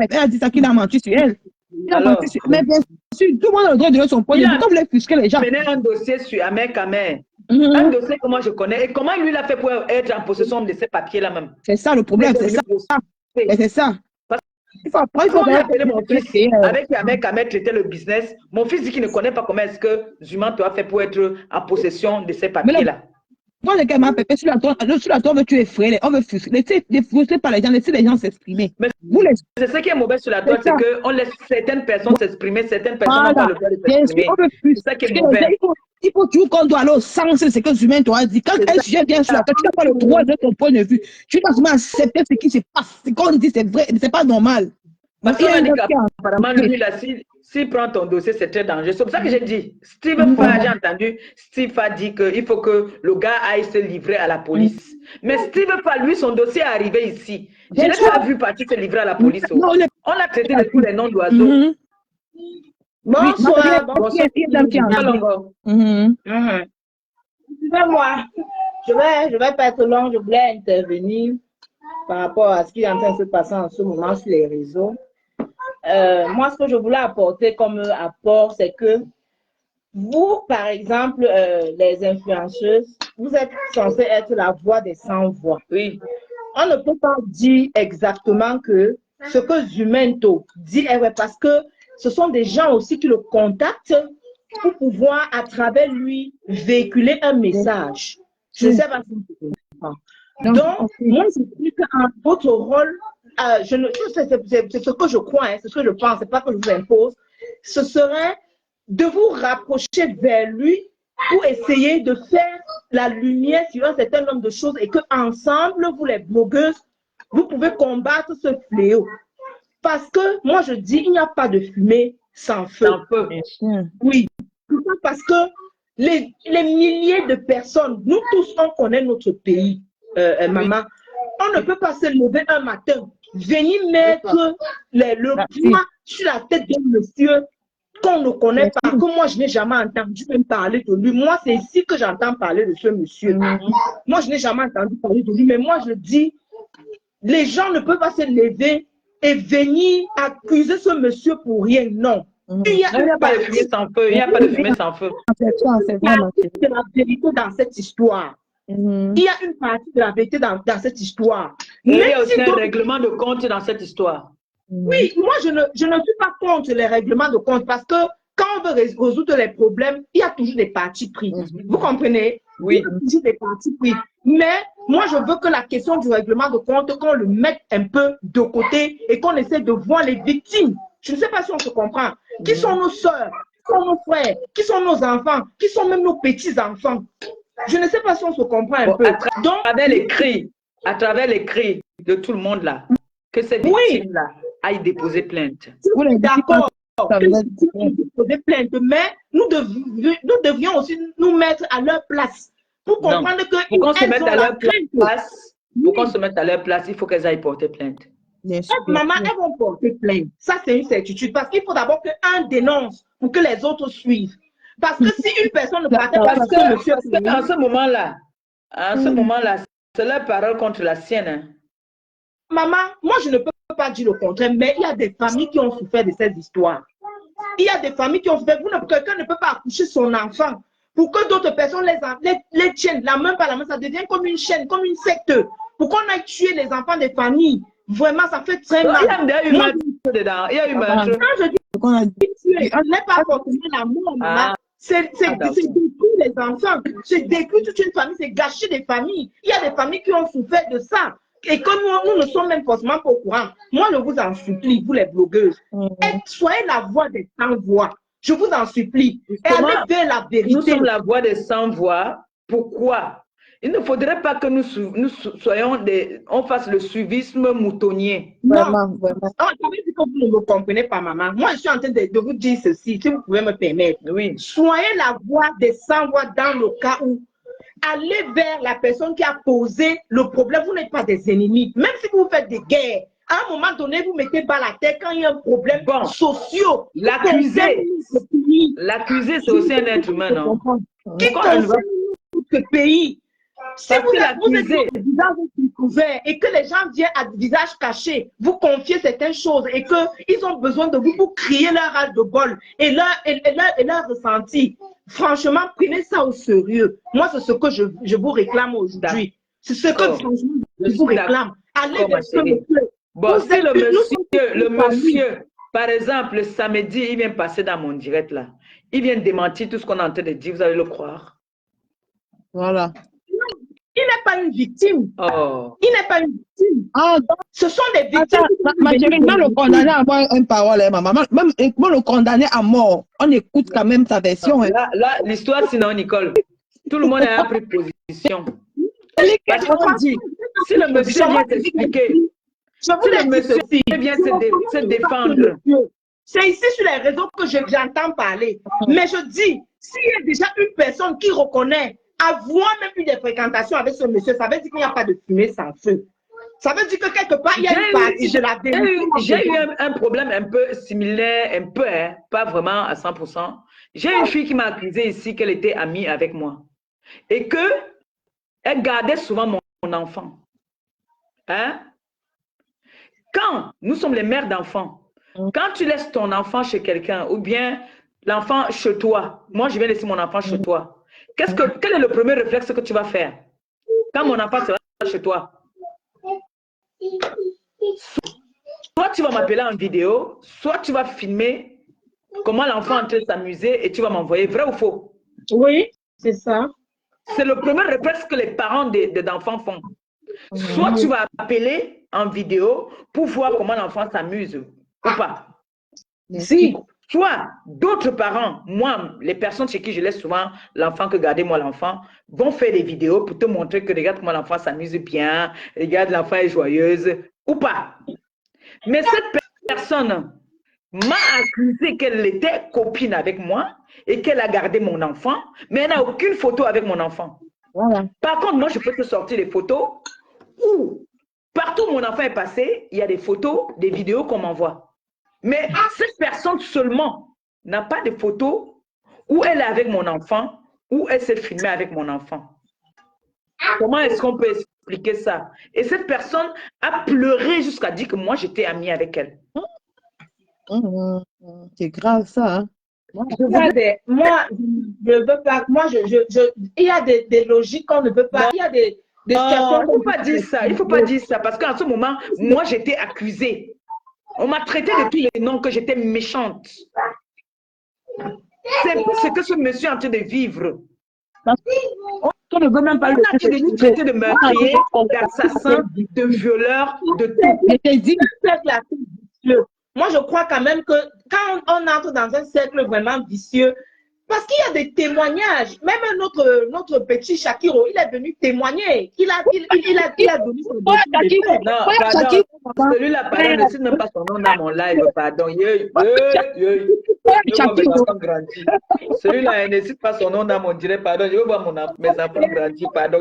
Elle a dit ça qu'il a menti sur elle. Il a menti sur. Mais bien sûr, tout le monde a le droit de donner son point de vue. Comme vous voulez frustrer les gens. Il a mené un dossier sur Ahmed Kamer. Un dossier que moi je connais. Et comment lui l'a fait pour être en possession de ces papiers-là même? C'est ça le problème, c'est ça. C'est ça. Il faut appeler mon fils avec qui Ahmed Kamer traitait le business. Mon fils dit qu'il ne connaît pas comment est-ce que Zuman doit faire pour être en possession de ces papiers-là. Moi, les gars, sur la toile, tu es frère, on veut frustrer. Frustrer par les gens, laissez les gens s'exprimer. C'est ce qui est mauvais sur la toile, c'est qu'on laisse certaines personnes s'exprimer, certaines personnes n'ont pas le droit de s'exprimer. C'est ça qui est mauvais. Il faut toujours qu'on doit aller au sens de ce que l'humain doit dire. Quand un sujet vient sur la toile, tu n'as pas le droit de ton point de vue. Tu dois seulement accepter ce qui se passe. Ce qu'on dit, c'est vrai, c'est pas normal. Parce qu'on a dit qu'apparemment, lui, là, s'il prend ton dossier, c'est très dangereux. C'est pour ça que j'ai dit, Steve Fa, j'ai entendu, Steve Fa dit qu'il faut que le gars aille se livrer à la police. Mais Steve Fa, lui, son dossier est arrivé ici. Je n'ai pas vu partir se livrer à la police. On l'a traité de tous les noms d'oiseaux. Bonsoir. Excusez-moi, je vais pas être long, je voulais intervenir par rapport à ce qui est en train de se passer en ce moment sur les réseaux. Moi, ce que je voulais apporter comme apport, c'est que vous, par exemple, les influenceuses, vous êtes censés être la voix des sans-voix. Oui. On ne peut pas dire exactement que ce que Zumento dit est vrai, parce que ce sont des gens aussi qui le contactent pour pouvoir, à travers lui, véhiculer un message. Je ne sais pas si vous comprenez. Donc, moi, je dis qu'un votre rôle, c'est ce que je crois, hein, c'est ce que je pense, c'est pas que je vous impose, ce serait de vous rapprocher vers lui pour essayer de faire la lumière sur un certain nombre de choses et que ensemble, vous les blogueuses, vous pouvez combattre ce fléau. Parce que moi, je dis, il n'y a pas de fumée sans feu. Sans feu. Oui. Parce que les milliers de personnes, nous tous, on connaît notre pays, maman. On ne peut pas se lever un matin, venir mettre le poids sur la tête d'un monsieur qu'on ne connaît pas, que moi, je n'ai jamais entendu même parler de lui. Moi, c'est ici que j'entends parler de ce monsieur. Moi, je n'ai jamais entendu parler de lui, mais moi, je dis, les gens ne peuvent pas se lever et venir accuser ce monsieur pour rien. Non. Il n'y a pas de fumée sans feu. Il n'y a pas de fumée sans feu. Il y a de la vérité dans cette histoire. Il y a une partie de la vérité dans cette histoire. Il y a aussi un règlement de compte dans cette histoire. Oui, moi, je ne suis pas contre les règlements de compte parce que quand on veut résoudre les problèmes, il y a toujours des partis pris. Vous comprenez? Oui. Il y a toujours des partis pris. Mais moi, je veux que la question du règlement de compte, qu'on le mette un peu de côté et qu'on essaie de voir les victimes. Je ne sais pas si on se comprend. Qui sont nos soeurs? Qui sont nos frères? Qui sont nos enfants? Qui sont même nos petits-enfants? Je ne sais pas si on se comprend un peu. À travers les cris de tout le monde là. que ces Oui. victimes-là aillent déposer plainte. Vous les dites D'accord. ça veut dire- Poser plainte, mais nous devions aussi nous mettre à leur place pour Non. comprendre que Pour qu'on se elles mette ont à la leur crainte. place, pour qu'on se mette à leur place, il faut qu'elles aillent porter plainte. Bien sûr, bien Maman, sûr. elles vont porter plainte. Ça, c'est une certitude. Parce qu'il faut d'abord qu'un dénonce pour que les autres suivent. Parce que si une personne ne partait pas Parce sur ce monsieur, que en ce moment-là, c'est leur parole contre la sienne. Hein. maman, moi, je ne peux pas dire le contraire, mais il y a des familles qui ont souffert de ces histoires. Il y a des familles qui ont souffert. Quelqu'un ne peut pas accoucher son enfant pour que d'autres personnes les tiennent la main par la main. Ça devient comme une chaîne, comme une secte. Pour qu'on aille tuer les enfants des familles. Vraiment, ça fait très Donc, mal. il y a eu Moi, meurtre dedans. Il y a eu meurtre. quand je dis Qu'on a dit- tuer, on n'est pas forcément l'amour, maman. C'est d'accord. détruire les enfants. C'est détruire toute une famille. C'est gâcher des familles. Il y a des familles qui ont souffert de ça. Et comme nous ne sommes même forcément pas au courant, moi, je vous en supplie, vous les blogueuses, soyez la voix des sans-voix. Je vous en supplie. Et Justement, allez vers la Nous vérité. sommes la voix des sans-voix. Pourquoi? Il ne faudrait pas que on fasse le suivisme moutonnier. Non. Vraiment, vraiment. Ah, ça veut dire que vous ne me comprenez pas, maman. Moi, je suis en train de vous dire ceci, si vous pouvez me permettre. Oui. Soyez la voix des sans-voix dans le cas où allez vers la personne qui a posé le problème. Vous n'êtes pas des ennemis. Même si vous faites des guerres, à un moment donné, vous mettez bas la tête quand il y a un problème Bon. social. L'accusé, Qui c'est aussi un être humain, non? Pourquoi on ne va- concerne notre pays. Si Parce vous que êtes l'accusé- le visage couvert et que les gens viennent à visage caché, vous confiez certaines choses et qu'ils ont besoin de vous pour crier leur râle de bol et leur ressenti. Franchement, prenez ça au sérieux. Moi, c'est ce que je vous réclame aujourd'hui. C'est ce que D'accord. franchement, Je je vous suis réclame. Allez d'accord, vers ma ce chérie. monsieur. Bon, Vous si êtes- le nous sommes monsieur, par exemple, samedi, il vient passer dans mon direct là. Il vient démentir tout ce qu'on est en train de dire, vous allez le croire. Voilà. Il n'est pas une victime. Oh. Il n'est pas une victime. Ah, Ce sont des victimes. attends, qui sont ma venues chérie, de même le victimes. condamné à avoir une parole, hein, maman. Même le condamné à mort, on écoute quand même sa version. Hein. Là, l'histoire, sinon, Nicole, tout le monde a pris position. Parce qu'on dit, si le monsieur vient s'expliquer, Je vous si l'ai le dit monsieur ceci. vient se défendre, C'est ici sur les réseaux que j'entends parler. Mais je dis, s'il y a déjà une personne qui reconnaît avoir même eu des fréquentations avec ce monsieur, ça veut dire qu'il n'y a pas de fumée sans feu. Ça veut dire que quelque part, il y a une partie de la vérité. j'ai eu un problème un peu similaire, un peu, hein, pas vraiment à 100%. J'ai une fille qui m'a accusé ici qu'elle était amie avec moi et qu'elle gardait souvent mon enfant. Hein? Quand nous sommes les mères d'enfants, quand tu laisses ton enfant chez quelqu'un ou bien l'enfant chez toi, moi je vais laisser mon enfant chez toi, quel est le premier réflexe que tu vas faire quand mon enfant sera chez toi? Soit tu vas m'appeler en vidéo, soit tu vas filmer comment l'enfant est en train de s'amuser et tu vas m'envoyer, vrai ou faux? Oui, c'est ça. C'est le premier réflexe que les parents d'enfants font. Soit tu vas appeler en vidéo pour voir comment l'enfant s'amuse ou pas. Si, soit d'autres parents, moi, les personnes chez qui je laisse souvent l'enfant que garder moi l'enfant, vont faire des vidéos pour te montrer que regarde comment l'enfant s'amuse bien, regarde l'enfant est joyeuse ou pas. Mais cette personne m'a accusé qu'elle était copine avec moi et qu'elle a gardé mon enfant, mais elle n'a aucune photo avec mon enfant. Voilà. Par contre, moi, je peux te sortir les photos où, partout où mon enfant est passé, il y a des photos, des vidéos qu'on m'envoie. Mais cette personne seulement n'a pas de photos où elle est avec mon enfant, où elle s'est filmée avec mon enfant. Comment est-ce qu'on peut expliquer ça? Et cette personne a pleuré jusqu'à dire que moi, j'étais amie avec elle. C'est grave ça. Hein? Moi, je veux pas. Moi, il y a des logiques qu'on ne peut pas. Il y a des Non, il ne faut pas dire ça. Il ne faut pas dire ça. Parce qu'en ce moment, moi, j'étais accusée. On m'a traité de tous les noms que j'étais méchante. C'est ce que ce monsieur est en train de vivre. On ne veut même pas On a en train de nous traiter de meurtriers, d'assassins, de violeurs, de tout. Je t'ai dit. Moi, je crois quand même que quand on entre dans un cercle vraiment vicieux, Parce qu'il y a des témoignages. Même notre petit Shakiro, il est venu témoigner. Il a donné son Ouais, dossier de Shakiro. fait. Non, Ouais, pardon. Shakiro. Celui-là, pardon, ne cite même pas son nom dans mon live, pardon. Je veux voir mes Shakiro. enfants grandir. Celui-là, ne cite pas son nom dans mon direct, pardon. Je veux voir mes enfants grandir, pardon.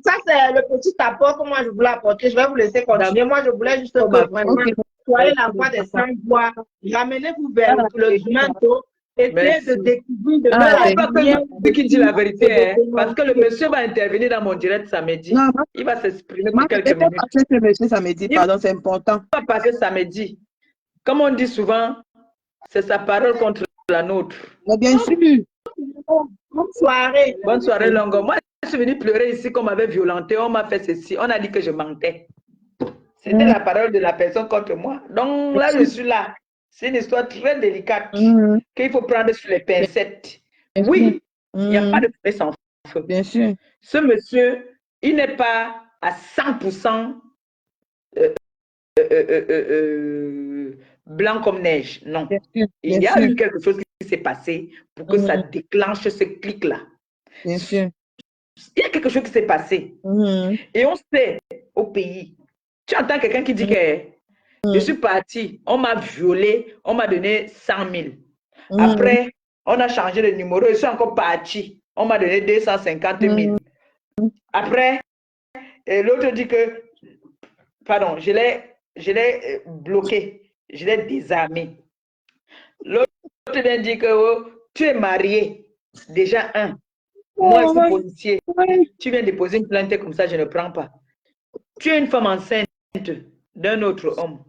Ça, c'est le petit apport que moi, je voulais apporter. Je vais vous laisser continuer. Moi, je voulais juste que vraiment, Ok. soyez la voix des sans voix. Ramenez-vous vers le humanto. Essayez Merci. de découvrir de Ah, C'est la pas que lumière. celui qui dit la vérité, hein, parce que le monsieur va intervenir dans mon direct samedi. Non, Il va s'exprimer moi, pour je quelques vais minutes. passer ce monsieur samedi, Il pardon, c'est important. va passer samedi. Comme on dit souvent, c'est sa parole contre la nôtre. Mais bien sûr. Bonne soirée. Bonne soirée, Longo. Moi, je suis venu pleurer ici qu'on m'avait violenté, on m'a fait ceci, on a dit que je mentais. C'était la parole de la personne contre moi. Donc là, je suis là. C'est une histoire très délicate qu'il faut prendre sur les pincettes. Oui, il n'y a pas de feu sans feu. Bien sûr. Ce monsieur, il n'est pas à 100% blanc comme neige. Non. Bien sûr. Il y a eu quelque chose qui s'est passé pour que ça déclenche ce clic-là. Bien sûr. Il y a quelque chose qui s'est passé. Et on sait au pays. Tu entends quelqu'un qui dit que je suis parti, on m'a violé, on m'a donné 100 000. Après, on a changé de numéro, je suis encore parti, on m'a donné 250 000. Après, l'autre dit que, pardon, je l'ai bloqué, je l'ai désarmé. L'autre vient dire que oh, tu es marié, déjà un. Moi, je suis policier. Tu viens déposer une plainte comme ça, je ne prends pas. Tu es une femme enceinte d'un autre homme.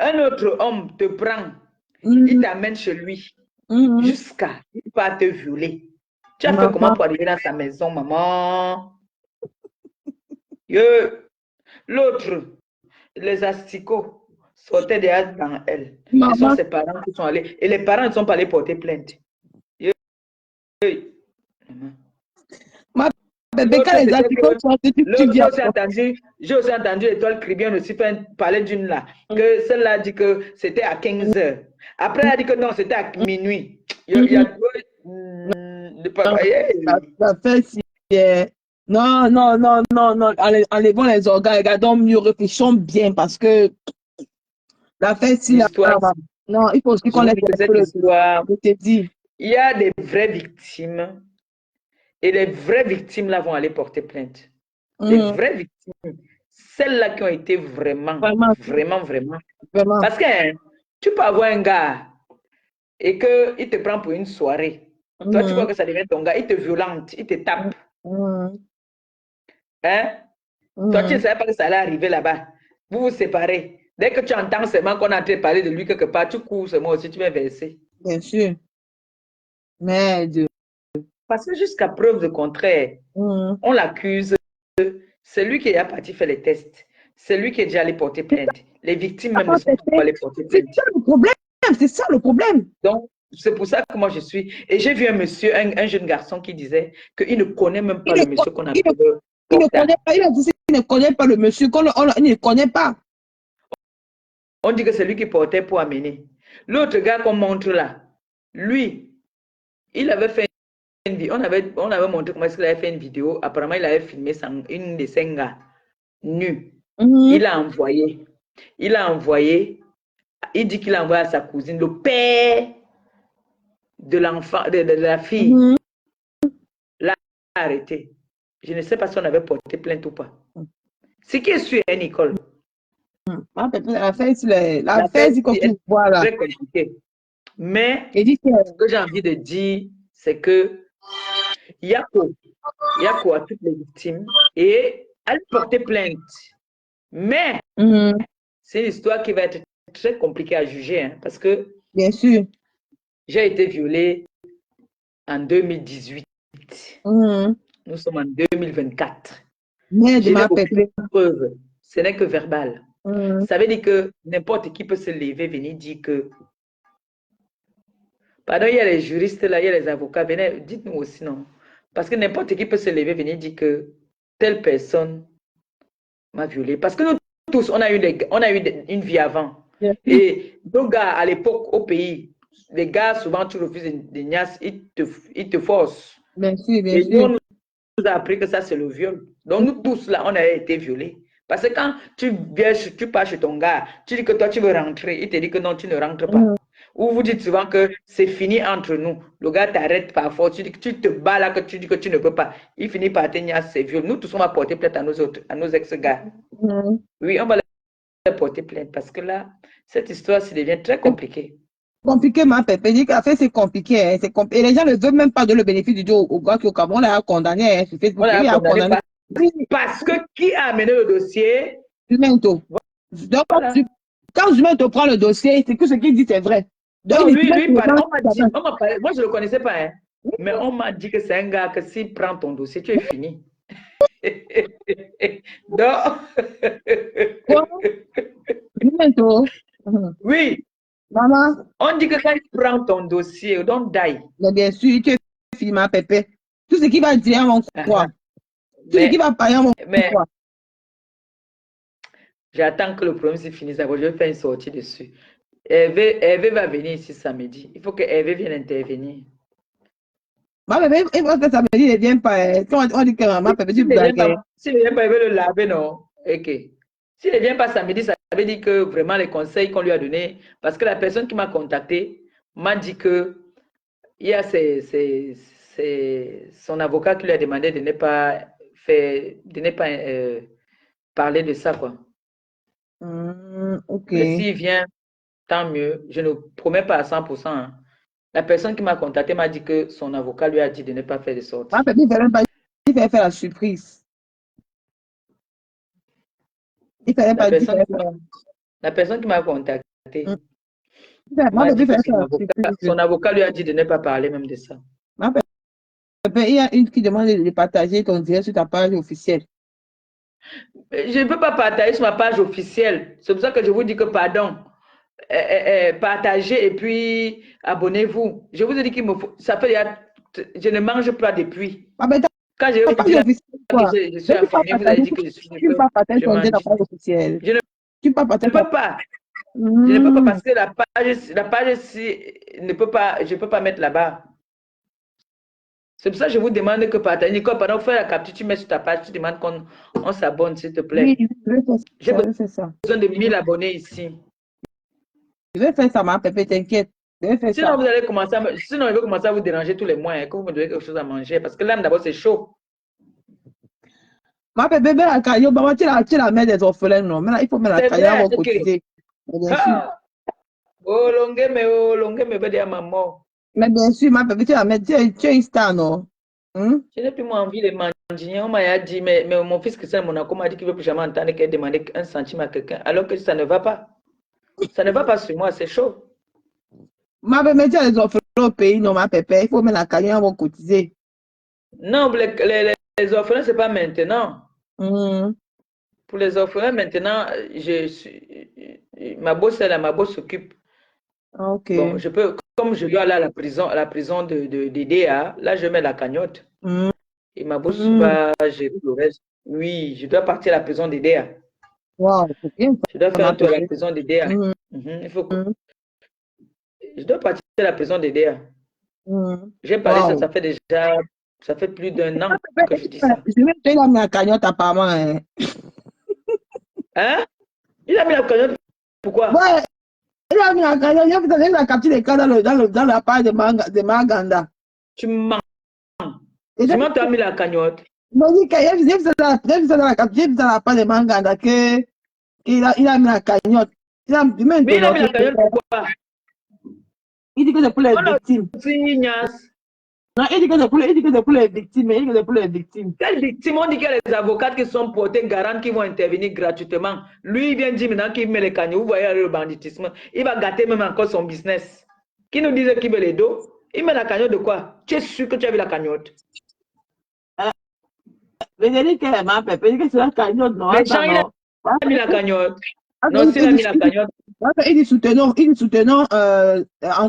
Un autre homme te prend, il t'amène chez lui jusqu'à il va te violer. Tu as fait comment pour arriver dans sa maison, maman? L'autre, les asticots sortaient derrière dans elle. Ce sont ses parents qui sont allés. Et les parents ne sont pas allés porter plainte. Bébé, quand les asticots sortent, tu viens. J'ai aussi entendu Étoile Cribienne aussi parler d'une là, que celle-là dit que c'était à 15 h. Après, elle a dit que non, c'était à minuit. Il y a la fête, non, non, non, non, non. Enlevons les organes, regardons mieux, réfléchissons bien parce que la fête, si non, il faut aussi qu'on laisse l'histoire. Je te dis. Il y a des vraies victimes. Et les vraies victimes là vont aller porter plainte. Les vraies victimes, celles-là qui ont été vraiment. Parce que tu peux avoir un gars et qu'il te prend pour une soirée. Toi, tu vois que ça devient ton gars, il te violente, il te tape. Hein? Toi, tu ne savais pas que ça allait arriver là-bas. Vous vous séparez. Dès que tu entends seulement qu'on est en train de parler de lui quelque part, tu cours seulement aussi, tu vas verser. Bien sûr. Mais parce que jusqu'à preuve de contraire, on l'accuse. C'est lui qui est parti faire les tests. C'est lui qui est déjà allé porter plainte. Les victimes même ne sont pas allées porter plainte. C'est ça le problème. C'est ça le problème. Donc, c'est pour ça que moi je suis. Et j'ai vu un monsieur, un jeune garçon qui disait qu'il ne connaît même pas le monsieur qu'on a appelé. Il ne connaît pas. Il a dit qu'il ne connaît pas le monsieur. Il ne connaît pas. On dit que c'est lui qui portait pour amener. L'autre gars qu'on montre là, lui, il avait fait on avait montré comment est-ce qu'il avait fait une vidéo. Apparemment, il avait filmé une de ses gars nus. Il a envoyé. Il dit qu'il a envoyé à sa cousine, le père de l'enfant, de la fille. L'a arrêté. Je ne sais pas si on avait porté plainte ou pas. Ce qui est sûr, Nicole. La fête, c'est comme tu vois là. Très compliqué. Mais ce que j'ai envie de dire, c'est que il y a quoi à toutes les victimes et elles porter plainte. Mais c'est une histoire qui va être très compliquée à juger, hein, parce que bien sûr, j'ai été violée en 2018. Nous sommes en 2024. Mais je n'ai aucune preuve. Ce n'est que verbal. Ça veut dire que n'importe qui peut se lever, venir dire que pardon, il y a les juristes là, il y a les avocats, venez, dites-nous aussi non. Parce que n'importe qui peut se lever, venir dire que telle personne m'a violée. Parce que nous tous, on a eu une vie avant. Et nos gars, à l'époque, au pays, les gars, souvent, tu refuses des niasses, ils te forcent. Bien sûr, bien Et nous, sûr. on nous a appris que ça, c'est le viol. Donc, nous tous, là, on a été violés. Parce que quand tu pars chez ton gars, tu dis que toi, tu veux rentrer, il te dit que non, tu ne rentres pas. Ou vous dites souvent que c'est fini entre nous. Le gars t'arrête parfois, tu dis que tu te bats là, que tu dis que tu ne peux pas. Il finit par te niasse, c'est viol. Nous tous, on va porter plainte à nos ex-gars. Oui, on va les porter plainte parce que là, cette histoire, ça devient très compliqué. Compliqué, ma pépé. Dit qu'affaire, c'est compliqué. Hein, et les gens ne veulent même pas donner le bénéfice du doute au gars qui est au Cameroun. On l'a condamné hein, sur Facebook. On l'a Il a condamné parce que qui a amené le dossier? Jumento. Donc, Voilà. quand Jumento prend le dossier, c'est que ce qu'il dit, c'est vrai. Donc, non, lui, on m'a dit, moi, je ne le connaissais pas, hein, mais on m'a dit que c'est un gars que s'il prend ton dossier, tu es fini. Donc, Jumento. Oui. Maman. On dit que quand il prend ton dossier, don't die. Mais bien sûr, tu es fini, ma pépé. Tout ce qui va dire, on croit. Tout ce qui va parler, on croit. J'attends que le problème se finisse. Je vais faire une sortie dessus. Hervé va venir ici samedi. Il faut que Hervé vienne intervenir. Ma bébé, il va faire samedi, il ne vient pas. Quand on dit que ma bébé, tu blagues. S'il ne vient pas, il veut le laver, non? Ok. S'il ne vient pas samedi, ça veut dire que vraiment les conseils qu'on lui a donnés, parce que la personne qui m'a contacté m'a dit que il y a son avocat qui lui a demandé de ne pas parler de ça, quoi. Ok. S'il vient, tant mieux. Je ne promets pas à 100%. Hein. La personne qui m'a contacté m'a dit que son avocat lui a dit de ne pas faire de sortie. Ma bébé, il fallait faire la surprise. Il fallait pas dire. La personne qui m'a contacté, son avocat lui a dit de ne pas parler même de ça. Il y a une qui demande de partager ton direct sur ta page officielle. Je ne peux pas partager sur ma page officielle. C'est pour ça que je vous dis que pardon. Partagez et puis abonnez-vous. Je vous ai dit qu'il me faut. Ça fait. Je ne mange pas depuis. Quand j'ai je suis affamée, vous avez dit que je suis. Tu ne peux pas partager ton direct sur la page officielle. Je ne peux pas. Je ne peux pas parce que la page ne peut pas. Je ne peux pas mettre là-bas. C'est pour ça que je vous demande que partager. Nicole, pendant que tu fais la capture, tu mets sur ta page, tu demandes qu'on s'abonne, s'il te plaît. Oui, j'ai besoin de 1000 abonnés ici. Je vais faire ça, ma pépé, t'inquiète. Sinon, vous allez commencer sinon, je vais commencer à vous déranger tous les mois, hein, que vous me donnez quelque chose à manger. Parce que là, d'abord, c'est chaud. Ma pépé, la caillou, tu la mets des orphelins, non? Maintenant, il faut mettre la caillou au quotidien. Oh, longue, me dire maman. Mais bien sûr, ma pépé, tu la mets, tu es une star, non? Je n'ai plus envie de manger. On m'a dit, mais mon fils Christian Monaco m'a dit qu'il ne veut plus jamais entendre qu'elle demande 1 centime à quelqu'un, alors que ça ne va pas. Ça ne va pas sur moi, c'est chaud. Ma bébé, tu as les orphelins au pays, non, ma pépé. Il faut mettre la carrière, on va cotiser. Non, les orphelins, ce n'est pas maintenant. Pour les orphelins, maintenant, ma boss s'occupe. Ok. Bon, comme je dois aller à la prison de DDA, là, je mets la cagnotte. Et ma boss va gérer le reste. Oui, je dois partir à la prison DDA. Wow, c'est bien. Je dois faire un tour à la prison DDA. Il faut que... Je dois partir à la prison DDA. J'ai parlé, ça fait déjà... Ça fait plus d'1 an que je dis ça. Je vais te mis la cagnotte apparemment. Hein? Il a mis la cagnotte. Pourquoi? Ouais, il a mis la cagnotte. Il a capté les cas dans la page de Maganda. Tu mens. Comment tu as mis la cagnotte? Il m'a dit qu'il a vu dans la page de Maganda qu'il a mis la cagnotte. Mais il a mis la cagnotte pourquoi? Il dit que c'est pour les victimes. Non, il dit que c'est pour les victimes. Il dit que c'est pour les victimes. Quelles victimes? On dit qu'il y a les avocats qui sont portés garantes qui vont intervenir gratuitement. Lui, il vient dire maintenant qu'il met les cagnottes. Vous voyez le banditisme. Il va gâter même encore son business. Qui nous disait qu'il veut les dos? Il met la cagnotte de quoi? Tu es sûr que tu as vu la cagnotte? Mais je dis que ma pépé, que c'est la cagnotte, non? Mais Jean, il a mis la cagnotte. Non, s'il a mis la cagnotte. Il dit soutenons